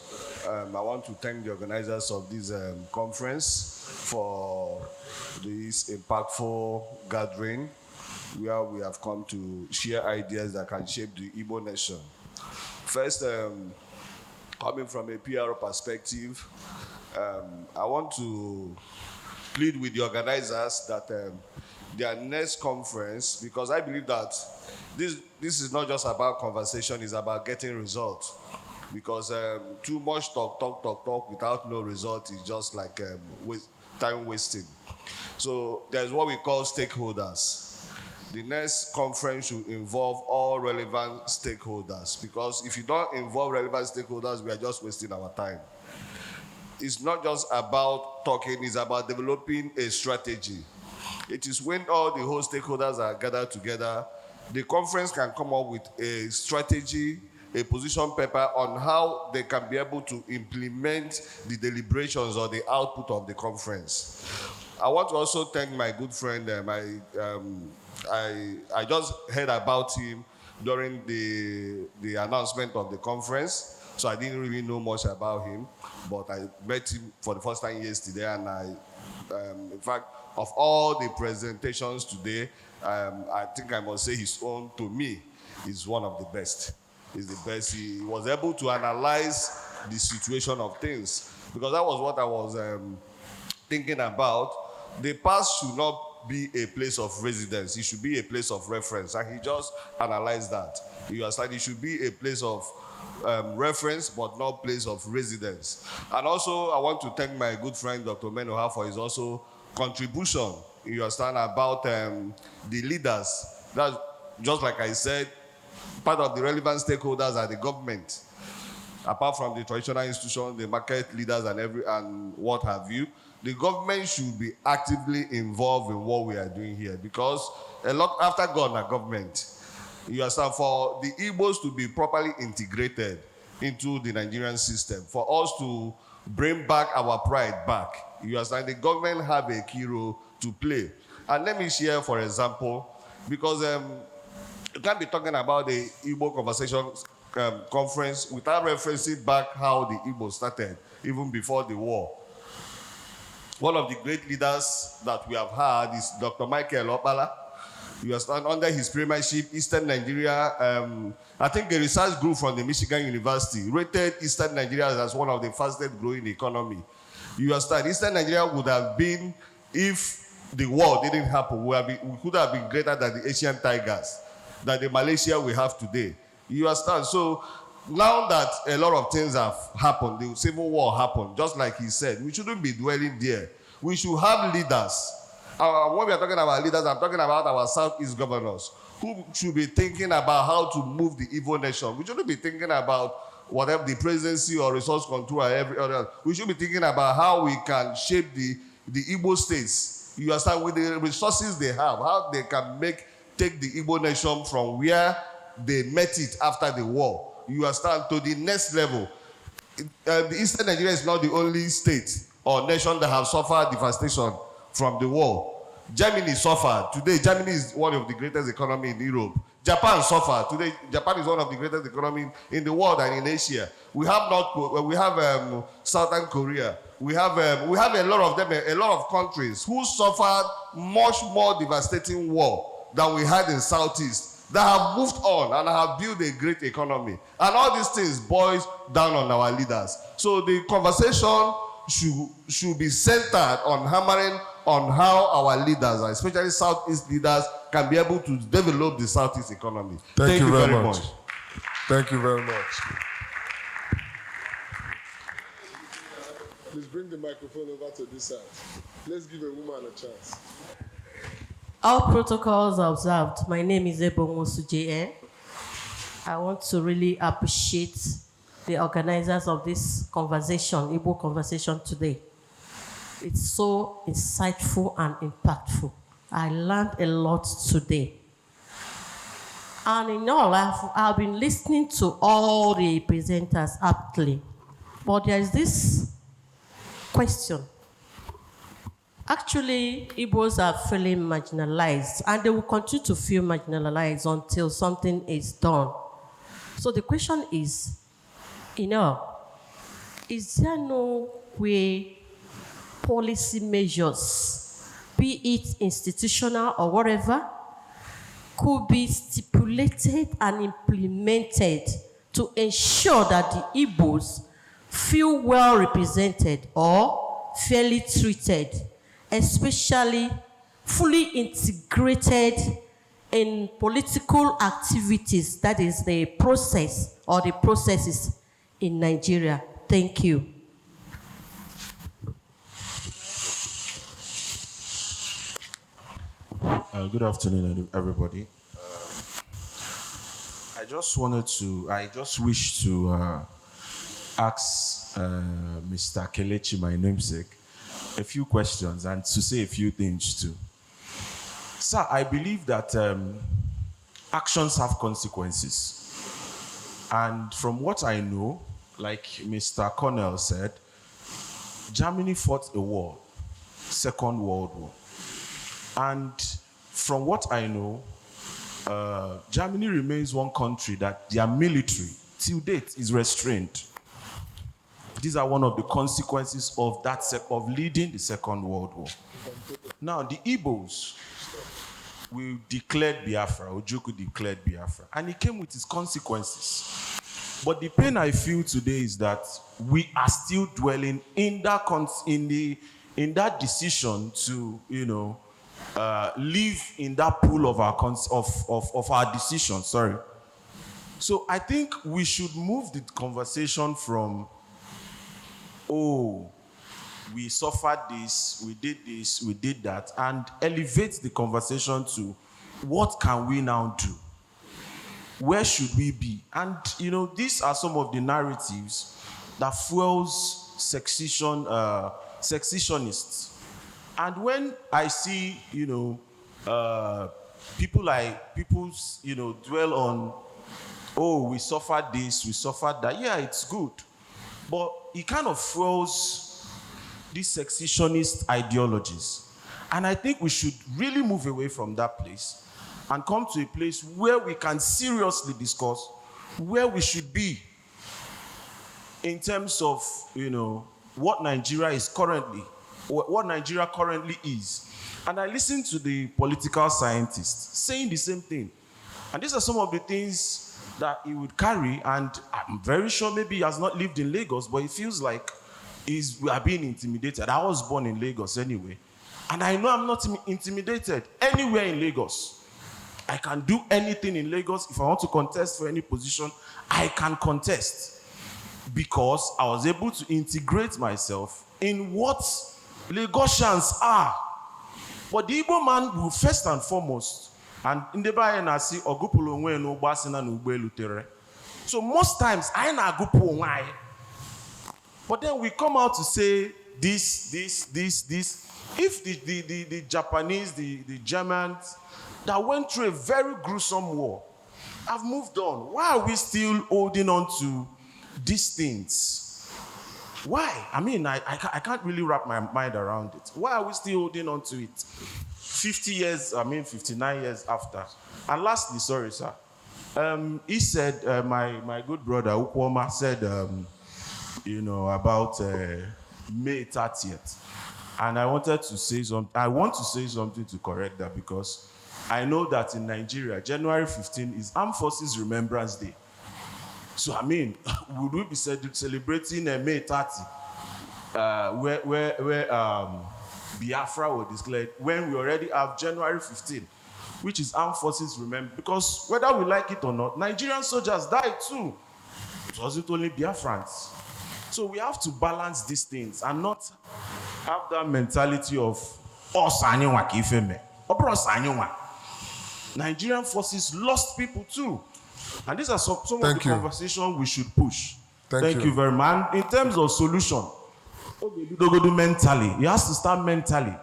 I want to thank the organizers of this conference for this impactful gathering where we have come to share ideas that can shape the Igbo nation. First, coming from a PR perspective, I want to plead with the organizers that their next conference, because I believe that this is not just about conversation, it's about getting results. Because too much talk without no result is just like time wasting. So there's what we call stakeholders. The next conference should involve all relevant stakeholders, because if you don't involve relevant stakeholders, we are just wasting our time. It's not just about talking, it's about developing a strategy. It is when all the whole stakeholders are gathered together, the conference can come up with a strategy, a position paper on how they can be able to implement the deliberations or the output of the conference. I want to also thank my good friend, I just heard about him during the announcement of the conference, so I didn't really know much about him, but I met him for the first time yesterday, and in fact, of all the presentations today, I think I must say his own, to me, is one of the best. He's the best. He was able to analyze the situation of things, because that was what I was thinking about. The past should not be a place of residence. It should be a place of reference. And he just analyzed that. You understand? It should be a place of reference, but not place of residence. And also, I want to thank my good friend, Dr. Menoha, for his also contribution, you understand, about the leaders. That, just like I said, part of the relevant stakeholders are the government. apart from the traditional institutions, the market leaders and what have you, the government should be actively involved in what we are doing here, because a lot after God and government, you understand, for the Igbos to be properly integrated into the Nigerian system, for us to bring back our pride back, you understand, the government have a key role to play. And let me share, for example, because you can't be talking about the Igbo conversation conference without referencing back how the Igbo started, even before the war. One of the great leaders that we have had is Dr. Michael Opala. You understand, under his premiership, Eastern Nigeria, I think a research group from the Michigan University rated Eastern Nigeria as one of the fastest growing economy. You understand, Eastern Nigeria would have been, if the war didn't happen, we could have been greater than the Asian tigers, than the Malaysia we have today. You understand? So now that a lot of things have happened, the civil war happened, just like he said, we shouldn't be dwelling there. We should have leaders. When we are talking about leaders, I'm talking about our Southeast governors, who should be thinking about how to move the Igbo nation. We shouldn't be thinking about whatever the presidency or resource control or every other. We should be thinking about how we can shape the Igbo states. You understand, with the resources they have, how they can take the Igbo nation from where they met it after the war, you understand, to the next level. The Eastern Nigeria is not the only state or nation that have suffered devastation from the war. Germany suffered. Today, Germany is one of the greatest economies in Europe. Japan suffered. Today, Japan is one of the greatest economies in the world and in Asia. We have Southern Korea. We have a lot of them, a lot of countries who suffered much more devastating war than we had in Southeast, that have moved on and have built a great economy. And all these things boils down on our leaders. So the conversation should be centered on hammering on how our leaders, especially Southeast leaders, can be able to develop the Southeast economy. Thank you very much. Thank you very much. Please bring the microphone over to this side. Let's give a woman a chance. All protocols observed. My name is Ebomosu JN. I want to really appreciate the organizers of this conversation, Igbo conversation today. It's so insightful and impactful. I learned a lot today. And in all, I've been listening to all the presenters aptly. But there is this question. Actually, Igbos are feeling marginalized, and they will continue to feel marginalized until something is done. So the question is, is there no way policy measures, be it institutional or whatever, could be stipulated and implemented to ensure that the Igbos feel well represented or fairly treated, especially fully integrated in political activities, that is the process or the processes in Nigeria? Thank you. Good afternoon, everybody. I just wish to ask Mr. Kelechi, my namesake, a few questions and to say a few things too. Sir, I believe that actions have consequences. And from what I know, like Mr. Cornell said, Germany fought a war, Second World War. And from what I know, Germany remains one country that their military, till date, is restrained. These are one of the consequences of of leading the Second World War. Now, the Igbos will declare Biafra, Ojukwu declared Biafra, and it came with its consequences. But the pain I feel today is that we are still dwelling in that decision to, live in that pool of our decision. Sorry. So I think we should move the conversation from, oh, we suffered this, we did that, and elevate the conversation to what can we now do? where should we be? And, you know, these are some of the narratives that fuels secessionists. And when I see, you know, people dwell on, oh, we suffered this, we suffered that. Yeah, it's good. But it kind of fuels these secessionist ideologies. And I think we should really move away from that place and come to a place where we can seriously discuss where we should be in terms of, you know, what Nigeria is currently, what Nigeria currently is. And I listened to the political scientists saying the same thing. And these are some of the things that he would carry, and I'm very sure maybe he has not lived in Lagos, but it feels like we are being intimidated. I was born in Lagos anyway. And I know I'm not intimidated anywhere in Lagos. I can do anything in Lagos. If I want to contest for any position, I can contest. Because I was able to integrate myself in what Lagosians are. But the Igbo man will first and foremost, and in the Bible, I see Ogupulo nwe no basina no lutere. So most times I na Ogupulo nwe. But then we come out to say this. If the Japanese, the Germans that went through a very gruesome war have moved on, why are we still holding on to these things? Why? I mean, I can't really wrap my mind around it. Why are we still holding on to it? 59 years after. And lastly, sorry, sir. He said, my good brother, Ukwoma, said, you know, about May 30th. And I want to say something to correct that, because I know that in Nigeria, January 15 is Armed Forces Remembrance Day. So, I mean, would we be celebrating May 30, where Biafra was declared, when we already have January 15, which is Armed Forces Remembrance? Because whether we like it or not, Nigerian soldiers died too. It wasn't only Biafrans. So we have to balance these things and not have that mentality of, Nigerian forces lost people too. And these are some of the conversations we should push. Thank you very much. And in terms of solution, mentally, it has to start mentally.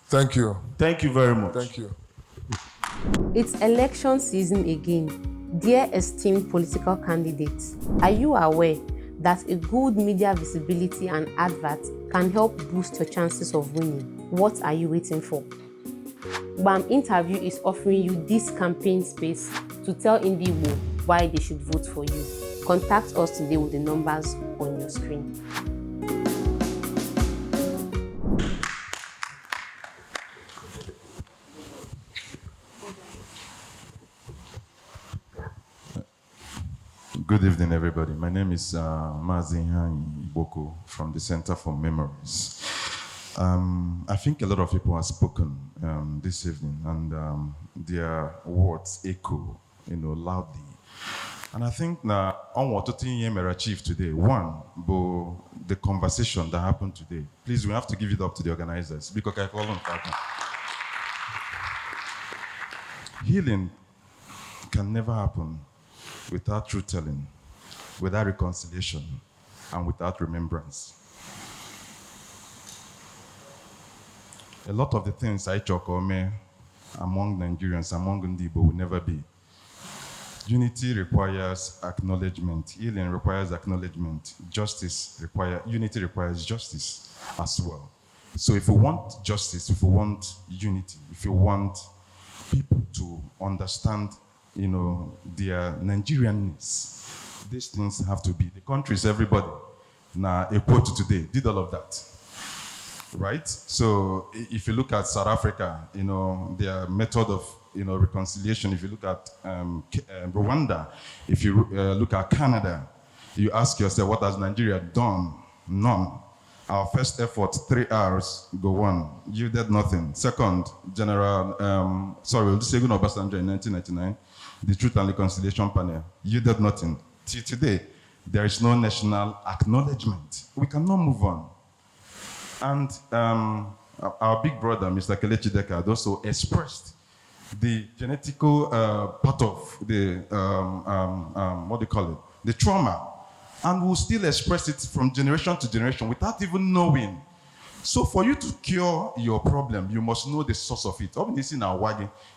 Thank you. Thank you very much. Thank you. It's election season again. Dear esteemed political candidates, are you aware that a good media visibility and advert can help boost your chances of winning? What are you waiting for? BAM Interview is offering you this campaign space to tell Ndi Igbo why they should vote for you. Contact us today with the numbers on your screen. Good evening, everybody. My name is Ndi Igbo from the Center for Memories. I think a lot of people have spoken this evening, and their words echo, loudly. And I think now on what we achieved today, one, but the conversation that happened today. Please, we have to give it up to the organizers because I call them partner. Healing can never happen without truth-telling, without reconciliation, and without remembrance. A lot of the things I talk among Nigerians, among Ndigbo, will never be. Unity requires acknowledgement. Healing requires acknowledgement. Unity requires justice as well. So if we want justice, if we want unity, if we want people to understand their Nigerianness, these things have to be. The countries, everybody, now a quote today, did all of that. Right? So if you look at South Africa, their method of reconciliation, if you look at Rwanda, if you look at Canada, you ask yourself, what has Nigeria done? None. Our first effort, 3 hours, go on. You did nothing. Second, Olusegun Obasanjo in 1999, the Truth and Reconciliation Panel, you did nothing. Till today, there is no national acknowledgement. We cannot move on. And our big brother, Mr. Kelechi Deka, had also expressed the genetical part of the, what do you call it, the trauma, and will still express it from generation to generation without even knowing. So for you to cure your problem, you must know the source of it.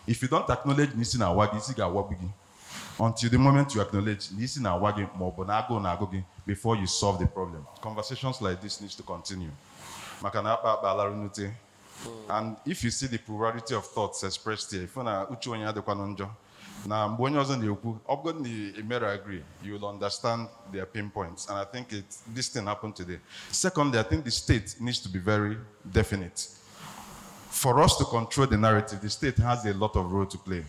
If you don't acknowledge Nisi na wagi, until the moment you acknowledge Nisi na wagi before you solve the problem. Conversations like this needs to continue. And if you see the plurality of thoughts expressed here, if you agree, you will understand their pinpoints. And I think this thing happened today. Secondly, I think the state needs to be very definite. For us to control the narrative, the state has a lot of role to play.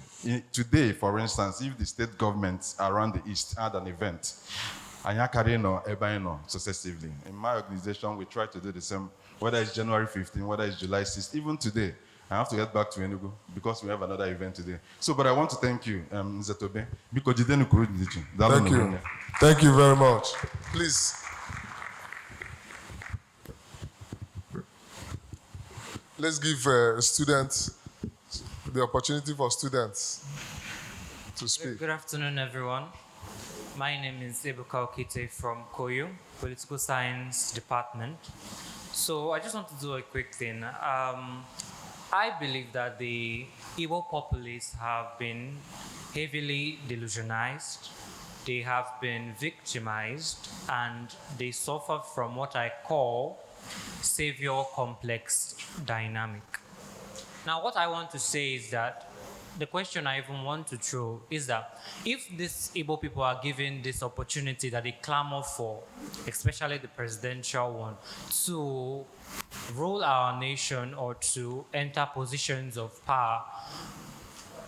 Today, for instance, if the state governments around the East had an event, successively. In my organization, we try to do the same, whether it's January 15, whether it's July 6. Even today, I have to get back to Enugu because we have another event today. So, but I want to thank you, Zetobe, because you didn't. Thank you. Thank you very much. Please. Let's give students the opportunity for students to speak. Good afternoon, everyone. My name is Ebuka Okite from KOYU, Political Science Department. So I just want to do a quick thing. I believe that the Igbo populace have been heavily delusionized, they have been victimized, and they suffer from what I call savior complex dynamic. Now, what I want to say is that the question I even want to throw is that if these Igbo people are given this opportunity that they clamor for, especially the presidential one, to rule our nation or to enter positions of power,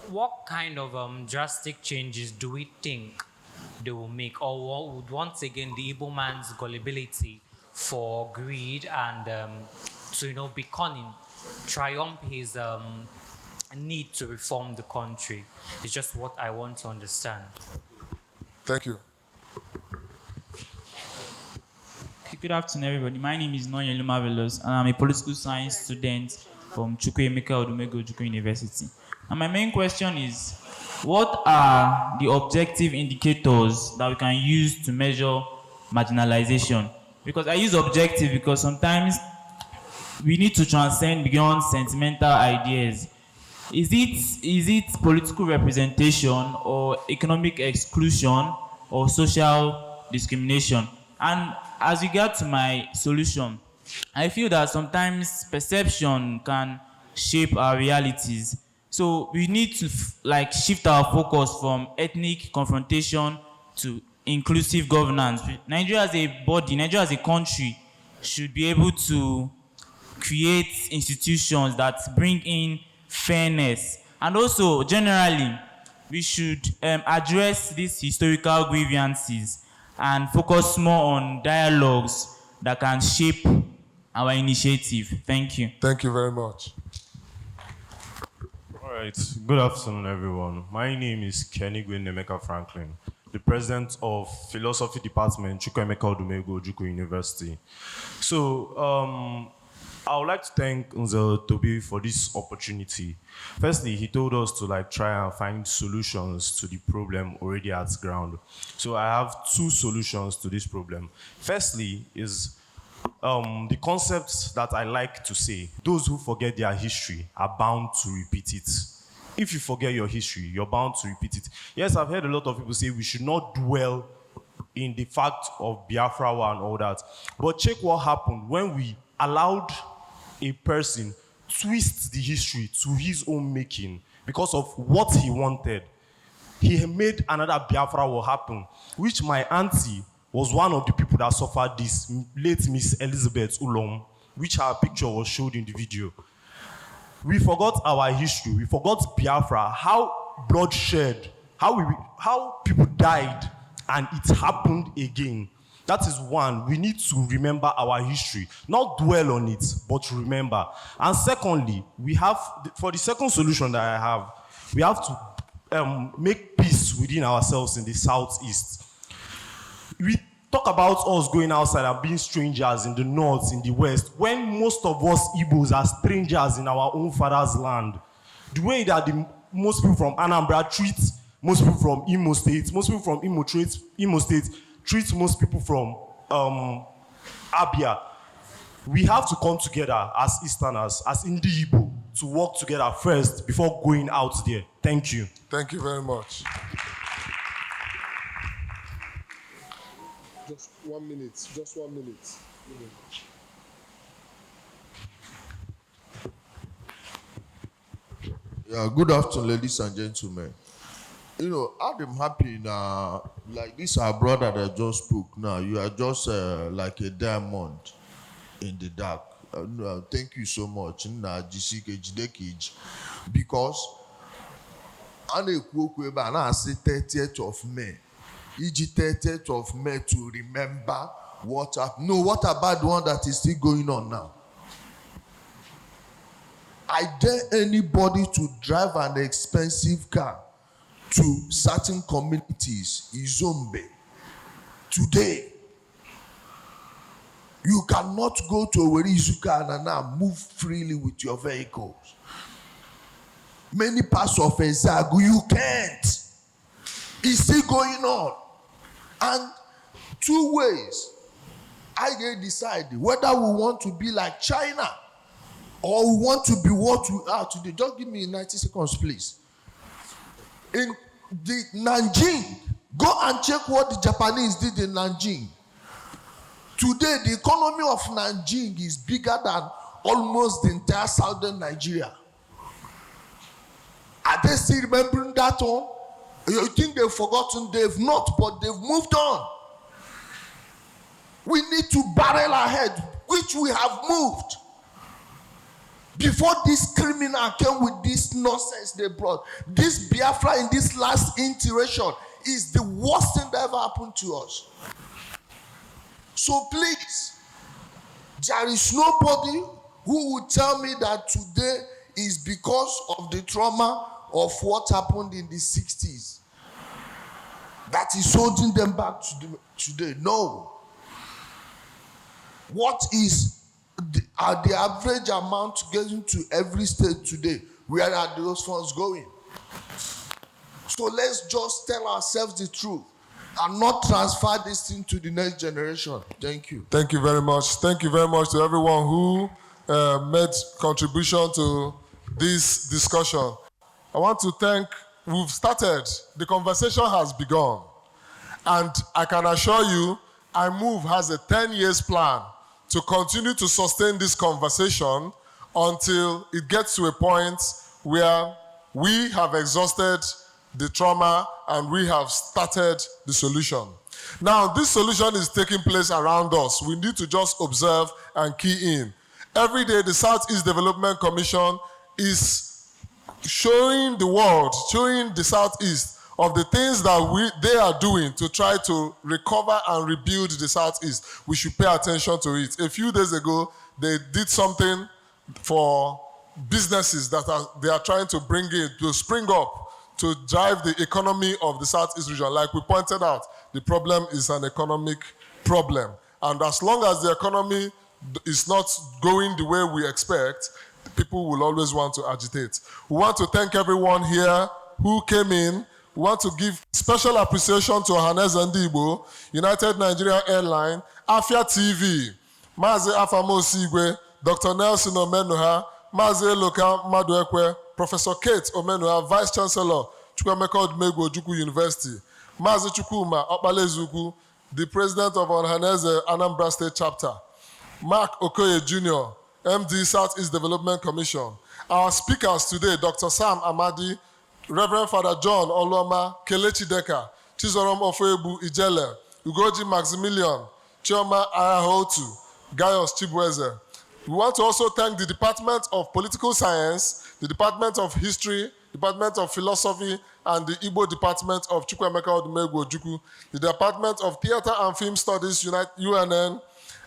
what kind of drastic changes do we think they will make? Or what would once again the Igbo man's gullibility for greed and to be cunning triumph his need to reform the country? It's just what I want to understand. Thank you. Good afternoon, everybody. My name is Nonyelu Marvelous, and I'm a political science student from Chukwuemeka Odumegwu Ojukwu University. And my main question is, what are the objective indicators that we can use to measure marginalization? Because I use objective because sometimes we need to transcend beyond sentimental ideas. Is it political representation or economic exclusion or social discrimination? And as regard to my solution, I feel that sometimes perception can shape our realities. So we need to shift our focus from ethnic confrontation to inclusive governance. Nigeria as a body, Nigeria as a country should be able to create institutions that bring in fairness. And also, generally, we should address these historical grievances and focus more on dialogues that can shape our initiative. Thank you. Thank you very much. All right. Good afternoon, everyone. My name is Kenny Nemeka Franklin, the president of Philosophy Department, Chukwuemeka Odumegwu Ojukwu University. So, I would like to thank Nzel Tobi for this opportunity. Firstly, he told us to try and find solutions to the problem already at ground. So I have two solutions to this problem. Firstly is the concept that I like to say, those who forget their history are bound to repeat it. If you forget your history, you're bound to repeat it. Yes, I've heard a lot of people say we should not dwell in the fact of Biafra War and all that. But check what happened when we allowed a person twist the history to his own making because of what he wanted. He made another Biafra War happen, which my auntie was one of the people that suffered this, late Miss Elizabeth Ulom, which her picture was showed in the video. We forgot our history. We forgot Biafra, how bloodshed, how people died, and it happened again. That is one. We need to remember our history, not dwell on it, but remember. And secondly, we have, for the second solution that I have, we have to make peace within ourselves in the Southeast. We talk about us going outside and being strangers in the North, in the West, when most of us Igbos are strangers in our own father's land. The way that the most people from Anambra treat most people from Imo State, most people from Imo State treat most people from Abia. We have to come together as Easterners, as Ndi Igbo, to work together first before going out there. Thank you. Thank you very much. Just 1 minute. Just 1 minute. Yeah, good afternoon, ladies and gentlemen. You know, I'm happy now. Like this, our brother that just spoke now. You are just like a diamond in the dark. Thank you so much. Because I say 30th of May. 30th of May to remember what happened. No, what about the one that is still going on now? I dare anybody to drive an expensive car to certain communities, Izombe. Today, you cannot go to Izuka and now move freely with your vehicles. Many parts of Ezagu, you can't. It's still going on. And two ways, I get decide whether we want to be like China or we want to be what we are today. Just give me 90 seconds, please. In the Nanjing, go and check what the Japanese did in Nanjing. Today, the economy of Nanjing is bigger than almost the entire southern Nigeria. Are they still remembering that one? You think they've forgotten? They've not, but they've moved on. We need to barrel ahead, which we have moved. Before this criminal came with this nonsense they brought, this Biafra in this last iteration is the worst thing that ever happened to us. So please, there is nobody who would tell me that today is because of the trauma of what happened in the 60s that is holding them back today. No. What is the average amount getting to every state today? Where are those funds going? So let's just tell ourselves the truth and not transfer this thing to the next generation. Thank you. Thank you very much. Thank you very much to everyone who made contribution to this discussion. I want to thank, we've started, the conversation has begun. And I can assure you, IMOVE has a 10 years plan to continue to sustain this conversation until it gets to a point where we have exhausted the trauma and we have started the solution. Now, this solution is taking place around us. We need to just observe and key in. Every day, the Southeast Development Commission is showing the world, showing the Southeast of the things that they are doing to try to recover and rebuild the Southeast. We should pay attention to it. A few days ago, they did something for businesses that they are trying to bring in, to spring up, to drive the economy of the Southeast region. Like we pointed out, the problem is an economic problem. And as long as the economy is not going the way we expect, people will always want to agitate. We want to thank everyone here who came in. We want to give special appreciation to Ndigbo, United Nigeria Airline, Afia TV, Mazi Afamo Sigwe, Dr. Nelson Omenuha, Mazi Eloka Maduekwe, Professor Kate Omenuha, Vice Chancellor, Chukwuemeka Odumegwu Ojukwu University, Mazi Chukwuma Okpalezuku, the President of Ohaneze Anambra State Chapter, Mark Okoye Jr., MD Southeast Development Commission. Our speakers today, Dr. Sam Amadi, Reverend Father John Oloma, Kelechi Deka, Chizorom Ofebu Ijele, Ugoji Maximilian, Chioma Ayahotu, Gaius Chibueze. We want to also thank the Department of Political Science, the Department of History, Department of Philosophy, and the Igbo Department of Chukwuemeka Odumegwu Ojukwu, the Department of Theatre and Film Studies, UNN,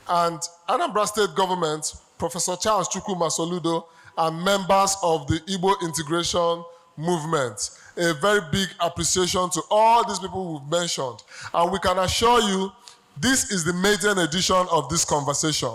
and Anambra State Government, Professor Charles Chukwuma Soludo, and members of the Igbo Integration Movement. A very big appreciation to all these people we've mentioned. And we can assure you, this is the maiden edition of this conversation.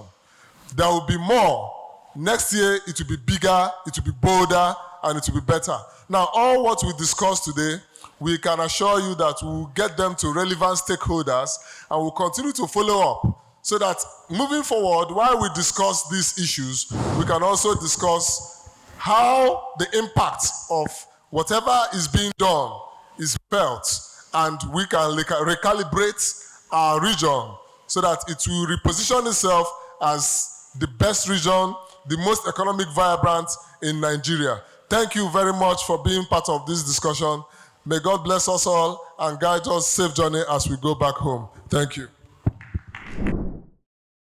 There will be more. Next year, it will be bigger, it will be bolder, and it will be better. Now, all what we discussed today, we can assure you that we'll get them to relevant stakeholders and we'll continue to follow up so that moving forward, while we discuss these issues, we can also discuss how the impact of whatever is being done is felt, and we can recalibrate our region so that it will reposition itself as the best region, the most economic vibrant in Nigeria. Thank you very much for being part of this discussion. May God bless us all and guide us safe journey as we go back home. Thank you.